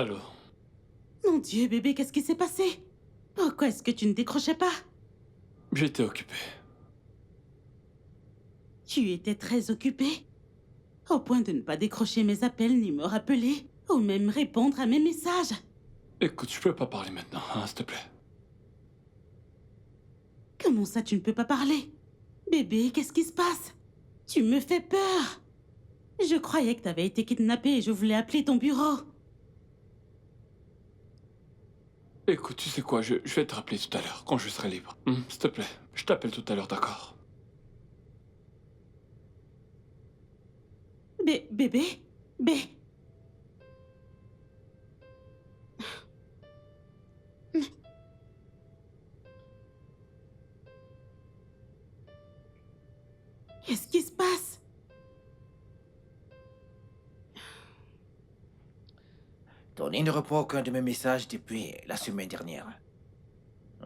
Allô? Mon Dieu, bébé, qu'est-ce qui s'est passé? Pourquoi est-ce que tu ne décrochais pas? J'étais occupé. Tu étais très occupé? Au point de ne pas décrocher mes appels, ni me rappeler, ou même répondre à mes messages. Écoute, je peux pas parler maintenant, hein, s'il te plaît. Comment ça, tu ne peux pas parler? Bébé, qu'est-ce qui se passe? Tu me fais peur. Je croyais que t'avais été kidnappé et je voulais appeler ton bureau. Écoute, tu sais quoi, je vais te rappeler tout à l'heure, quand je serai libre. S'il te plaît, je t'appelle tout à l'heure, d'accord? Bébé? Qu'est-ce qui se passe? Tony ne répond à aucun de mes messages depuis la semaine dernière.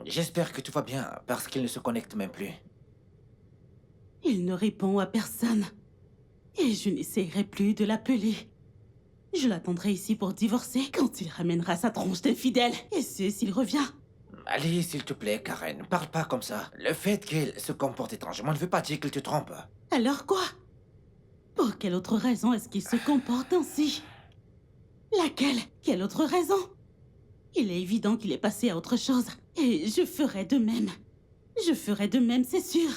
J'espère que tout va bien, parce qu'il ne se connecte même plus. Il ne répond à personne. Et je n'essayerai plus de l'appeler. Je l'attendrai ici pour divorcer quand il ramènera sa tronche d'infidèle. Et c'est s'il revient. Allez, s'il te plaît, Karen, parle pas comme ça. Le fait qu'il se comporte étrangement ne veut pas dire qu'il te trompe. Alors quoi? Pour quelle autre raison est-ce qu'il se comporte ainsi? Laquelle? Quelle autre raison? Il est évident qu'il est passé à autre chose. Et je ferai de même. Je ferai de même, c'est sûr.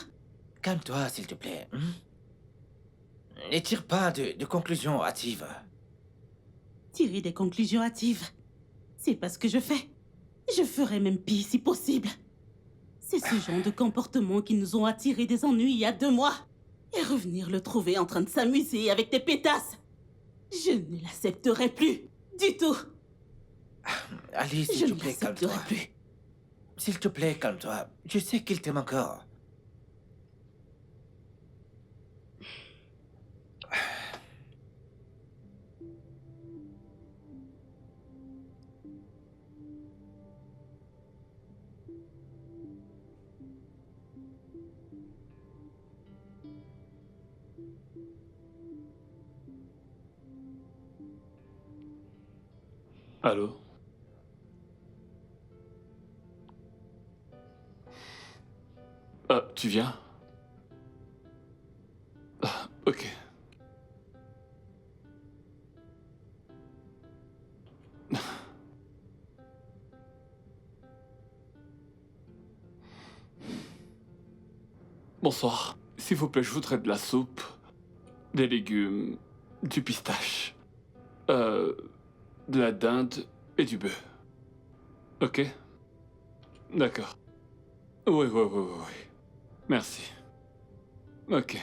Calme-toi, s'il te plaît. Ne tire pas de conclusions hâtives. Tirer des conclusions hâtives. C'est pas ce que je fais. Je ferai même pire si possible. C'est ce genre de comportement qui nous ont attiré des ennuis il y a 2 mois. Et revenir le trouver en train de s'amuser avec des pétasses. Je ne l'accepterai plus. Du tout. Allez, Je s'il te ne plaît, calme-toi. l'accepterai plus. S'il te plaît, calme-toi. Je sais qu'il t'aime encore. Allô? Tu viens? Ah, ok. Bonsoir. S'il vous plaît, je voudrais de la soupe, des légumes, du pistache, de la dinde et du bœuf. Ok? D'accord. Oui. Merci. Ok.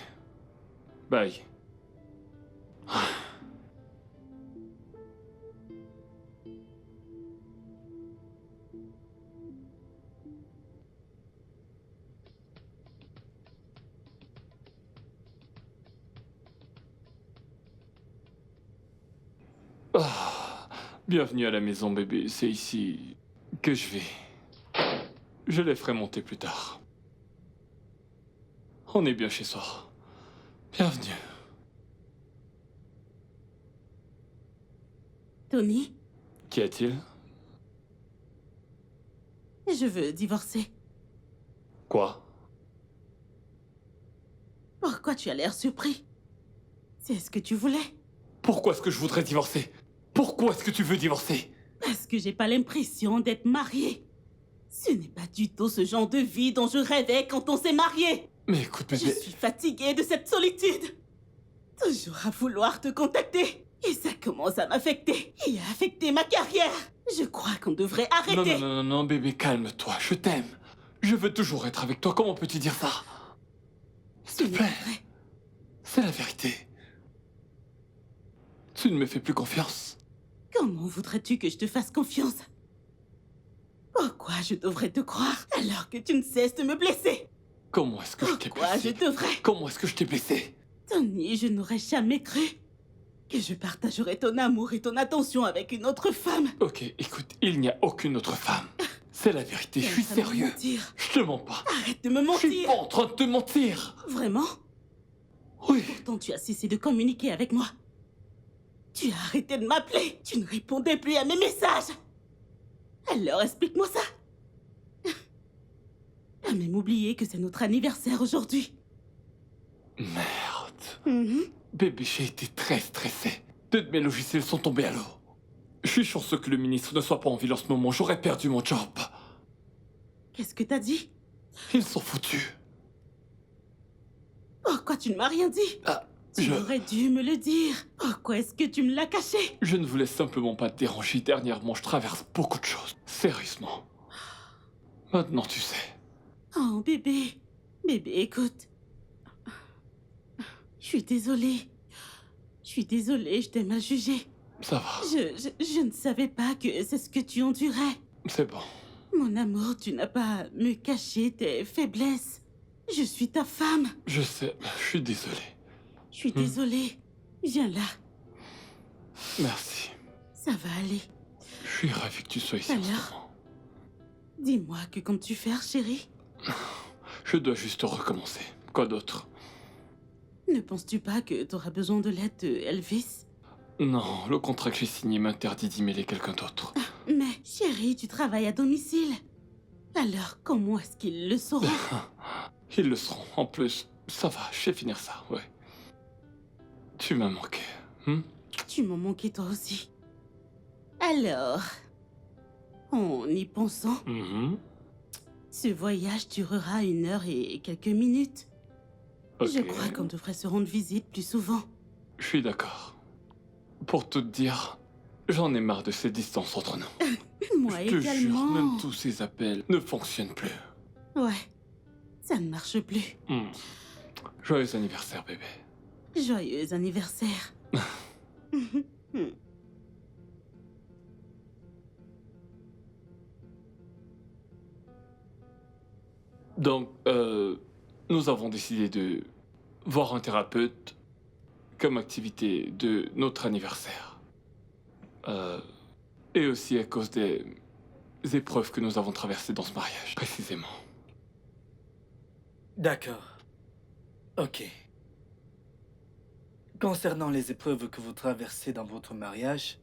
Bye. Bienvenue à la maison, bébé. C'est ici que je vais. Je les ferai monter plus tard. On est bien chez soi. Bienvenue. Tony, Qu'y a-t-il? je veux divorcer. Quoi? Pourquoi tu as l'air surpris? C'est ce que tu voulais? Pourquoi est-ce que je voudrais divorcer? Pourquoi est-ce que tu veux divorcer? Parce que j'ai pas l'impression d'être mariée. Ce n'est pas du tout ce genre de vie dont je rêvais quand on s'est mariés. Mais écoute, Je bébé... suis fatiguée de cette solitude. Toujours à vouloir te contacter. Et ça commence à m'affecter. Et à affecter ma carrière. Je crois qu'on devrait arrêter. Non, bébé, calme-toi. Je t'aime. Je veux toujours être avec toi. Comment peux-tu dire ça? S'il te plaît. C'est la vérité. Tu ne me fais plus confiance. Comment voudrais-tu que je te fasse confiance? Pourquoi je devrais te croire alors que tu ne cesses de me blesser? Comment est-ce que je t'ai Pourquoi blessé? je devrais? Comment est-ce que je t'ai blessé? Tony, je n'aurais jamais cru que je partagerais ton amour et ton attention avec une autre femme. Ok, écoute, il n'y a aucune autre femme. C'est la vérité, je suis Arrête de me sérieux. mentir. Je te mens pas. Arrête de me Je suis mentir. pas en train de te mentir. Vraiment? Oui. Pourtant, tu as cessé de communiquer avec moi. Tu as arrêté de m'appeler. Tu ne répondais plus à mes messages. Alors explique-moi ça. T'as même oublié que c'est notre anniversaire aujourd'hui. Merde. Bébé, j'ai été très stressé. Deux de mes logiciels sont tombés à l'eau. Je suis chanceux que le ministre ne soit pas en ville en ce moment. J'aurais perdu mon job. Qu'est-ce que t'as dit? Ils sont foutus. Pourquoi tu ne m'as rien dit? Tu aurais dû me le dire. Pourquoi est-ce que tu me l'as caché? Je ne voulais simplement pas te déranger. Dernièrement, je traverse beaucoup de choses. Sérieusement. Maintenant, tu sais. Oh, bébé. Bébé, écoute. Je suis désolée. Je t'ai mal jugé. Ça va. Je ne savais pas que c'est ce que tu endurais. C'est bon. Mon amour, tu n'as pas à me cacher tes faiblesses. Je suis ta femme. Je sais, je suis désolé. Je suis désolée. Viens là. Merci. Ça va aller. Je suis ravi que tu sois ici en ce Alors, moment. dis-moi, que comptes-tu faire, chérie? Je dois juste recommencer. Quoi d'autre? Ne penses-tu pas que t'auras besoin de l'aide de Elvis? Non, le contrat que j'ai signé m'interdit d'y mêler quelqu'un d'autre. Mais, chérie, tu travailles à domicile. Alors, comment est-ce qu'ils le sauront? Ils le seront. En plus, ça va, je sais finir ça, ouais. Tu m'as manqué. Tu m'en manquais toi aussi. Alors, en y pensant, ce voyage durera 1 heure et quelques minutes. Je Ok. crois qu'on devrait se rendre visite plus souvent. Je suis d'accord. Pour tout te dire, j'en ai marre de ces distances entre nous. Moi Je te également. jure, même tous ces appels ne fonctionnent plus. Ouais, ça ne marche plus. Joyeux anniversaire, bébé. Joyeux anniversaire. Donc, nous avons décidé de voir un thérapeute comme activité de notre anniversaire. Et aussi à cause des épreuves que nous avons traversées dans ce mariage, précisément. D'accord. Ok. Concernant les épreuves que vous traversez dans votre mariage,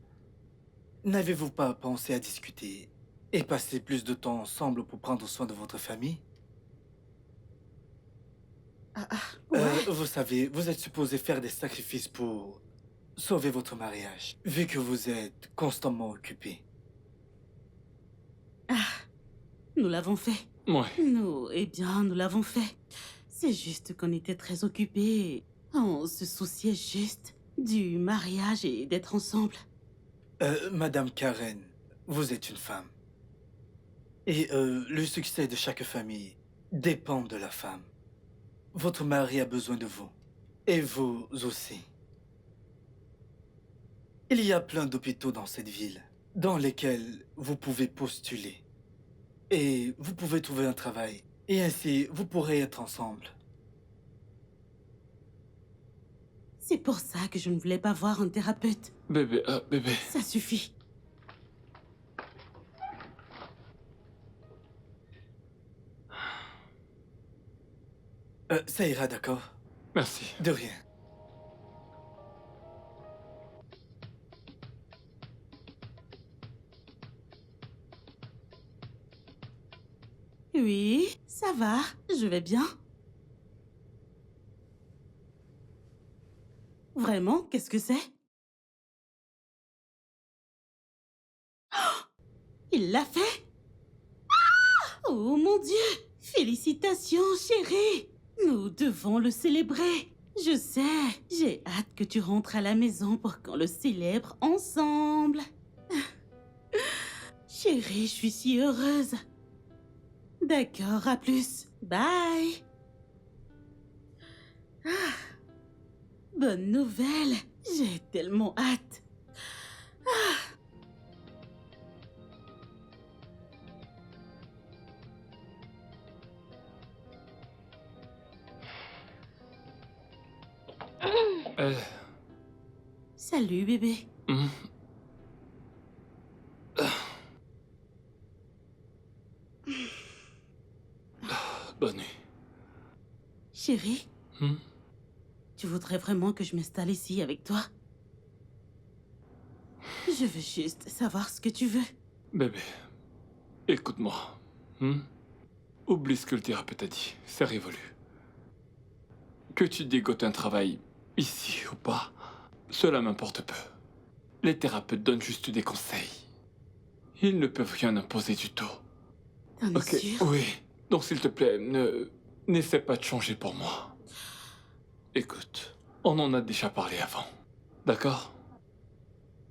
n'avez-vous pas pensé à discuter et passer plus de temps ensemble pour prendre soin de votre famille? Vous savez, vous êtes supposé faire des sacrifices pour sauver votre mariage, vu que vous êtes constamment occupé. Nous l'avons fait. Ouais. Nous l'avons fait. C'est juste qu'on était très occupés. On se souciait juste du mariage et d'être ensemble. Madame Karen, vous êtes une femme. Et le succès de chaque famille dépend de la femme. Votre mari a besoin de vous. Et vous aussi. Il y a plein d'hôpitaux dans cette ville, dans lesquels vous pouvez postuler. Et vous pouvez trouver un travail. Et ainsi, vous pourrez être ensemble. C'est pour ça que je ne voulais pas voir un thérapeute. Bébé, bébé. Ça suffit. Ça ira, d'accord? Merci. De rien. Oui, ça va, je vais bien. Vraiment, qu'est-ce que c'est? Oh, il l'a fait? Oh mon Dieu! Félicitations, chérie! Nous devons le célébrer. Je sais, j'ai hâte que tu rentres à la maison pour qu'on le célèbre ensemble. Chérie, je suis si heureuse. D'accord, à plus. Bye. Bonne nouvelle. J'ai tellement hâte. Salut, bébé. Bonne nuit. Chérie, tu voudrais vraiment que je m'installe ici avec toi? Je veux juste savoir ce que tu veux. Bébé, écoute-moi. Oublie ce que le thérapeute a dit, c'est révolu. Que tu dégotes un travail ici ou pas, cela m'importe peu. Les thérapeutes donnent juste des conseils. Ils ne peuvent rien imposer du tout. T'en es sûr? Oui. Donc s'il te plaît, n'essaie pas de changer pour moi. Écoute, on en a déjà parlé avant. D'accord?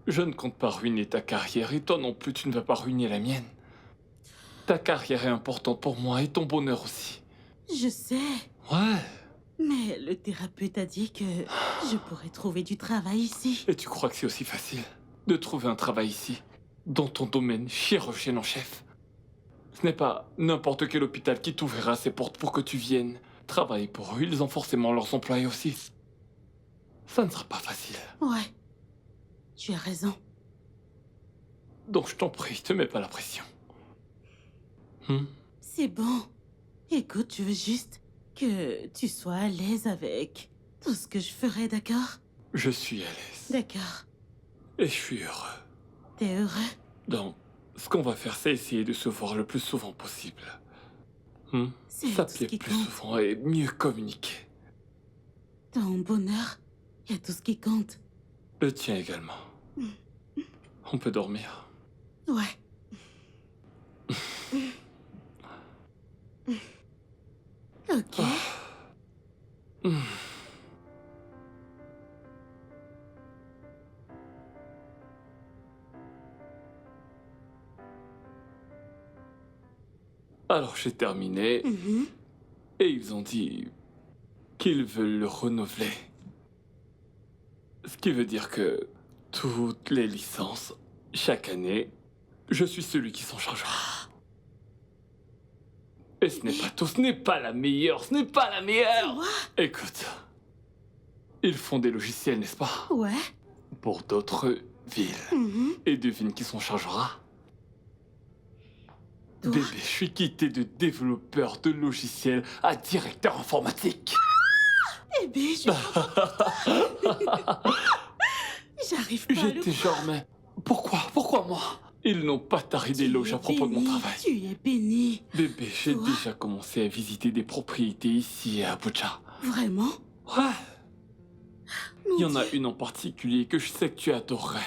Je ne compte pas ruiner ta carrière et toi non plus tu ne vas pas ruiner la mienne. Ta carrière est importante pour moi et ton bonheur aussi. Je sais. Ouais. Mais le thérapeute a dit que je pourrais trouver du travail ici. Et tu crois que c'est aussi facile de trouver un travail ici, dans ton domaine, chirurgien en chef? Ce n'est pas n'importe quel hôpital qui t'ouvrira ses portes pour que tu viennes travailler pour eux. Ils ont forcément leurs employés aussi. Ça ne sera pas facile. Ouais. Tu as raison. Donc je t'en prie, te mets pas la pression. C'est bon. Écoute, je veux juste que tu sois à l'aise avec tout ce que je ferai, d'accord? Je suis à l'aise. D'accord. Et je suis heureux. T'es heureux? Donc, ce qu'on va faire, c'est essayer de se voir le plus souvent possible. C'est tout ce S'appeler qui plus compte. souvent et mieux communiquer. Ton bonheur, y a tout ce qui compte. Le tien également. On peut dormir. Ouais. Ok. Alors j'ai terminé et ils ont dit qu'ils veulent le renouveler. Ce qui veut dire que toutes les licences, chaque année, je suis celui qui s'en chargera. Et ce n'est pas tout, ce n'est pas la meilleure, ce n'est pas la meilleure. Quoi? Écoute, ils font des logiciels, n'est-ce pas? Ouais. Pour d'autres villes. Et devine qui s'en chargera? Toi? Bébé, je suis quitté de développeur de logiciels à directeur informatique. Bébé, j'arrive pas à le J'étais genre, mais pourquoi moi? Ils n'ont pas taré d'éloges à propos de mon travail. Tu es béni. Bébé, j'ai Toi? déjà commencé à visiter des propriétés ici à Abuja. Vraiment? Ouais. Mon Il y en a Dieu. une en particulier que je sais que tu adorerais.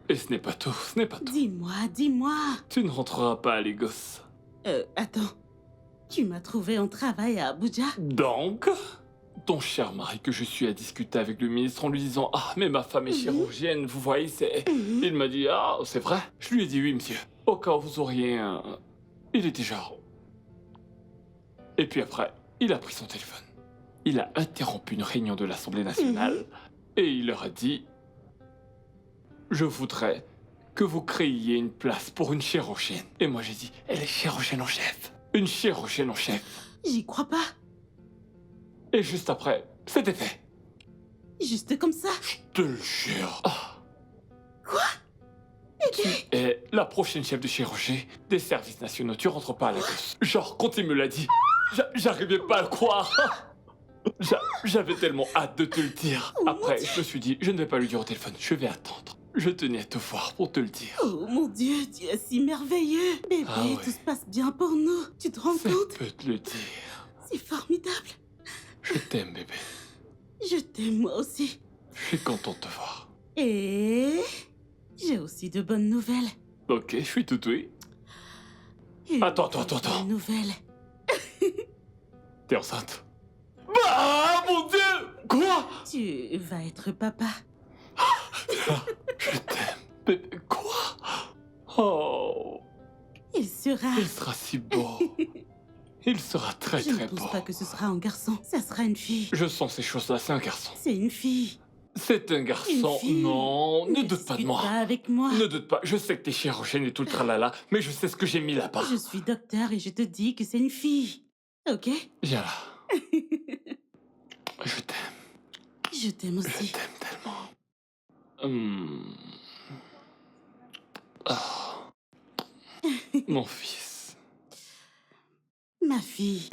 Et ce n'est pas tout, ce n'est pas tout. Dis-moi. Tu ne rentreras pas à Lagos. Attends. Tu m'as trouvé un travail à Abuja? Donc, ton cher mari que je suis à discuter avec le ministre en lui disant « Ah, mais ma femme est chirurgienne, vous voyez, c'est... » Il m'a dit « Ah, c'est vrai ?» Je lui ai dit « Oui, monsieur. Au cas où vous auriez un... » Il était genre... Et puis après, il a pris son téléphone. Il a interrompu une réunion de l'Assemblée nationale et il leur a dit « Je voudrais que vous créiez une place pour une chirurgienne. » Et moi j'ai dit « Elle est chirurgienne en chef. Une chirurgienne en chef. » J'y crois pas. Et juste après, c'était fait. Juste comme ça. Je te le jure. Quoi? Tu es la prochaine chef de chirurgie des services nationaux. Tu rentres pas à la gosse. Genre, quand il me l'a dit, j'arrivais pas à le croire. J'avais tellement hâte de te le dire. Après, je me suis dit, je ne vais pas lui dire au téléphone, je vais attendre. Je tenais à te voir pour te le dire. Oh mon Dieu, tu es si merveilleux. Bébé, Ah ouais. tout se passe bien pour nous. Tu te rends Je compte? peux te le dire. C'est formidable. Je t'aime, bébé. Je t'aime moi aussi. Je suis content de te voir. Et j'ai aussi de bonnes nouvelles. Ok, je suis tout oui. Une Attends. bonne nouvelle. T'es enceinte? Bah, mon Dieu! Quoi? Tu vas être papa. Je t'aime. Bébé, quoi? Oh, Il sera... il sera si beau. Il sera très Je ne très pense beau. pas que ce sera un garçon. Ça sera une fille. Je sens ces choses-là, c'est un garçon. C'est une fille. C'est un Une garçon. fille. Non, ne Ne doute pas de discute moi. pas avec moi. Ne doute pas, je sais que t'es chirurgienne et tout le tralala, mais je sais ce que j'ai mis là-bas. Je suis docteur et je te dis que c'est une fille. Ok? Viens là. Je t'aime. Je t'aime Je aussi. t'aime tellement. Oh. Mon fils. Ma fille.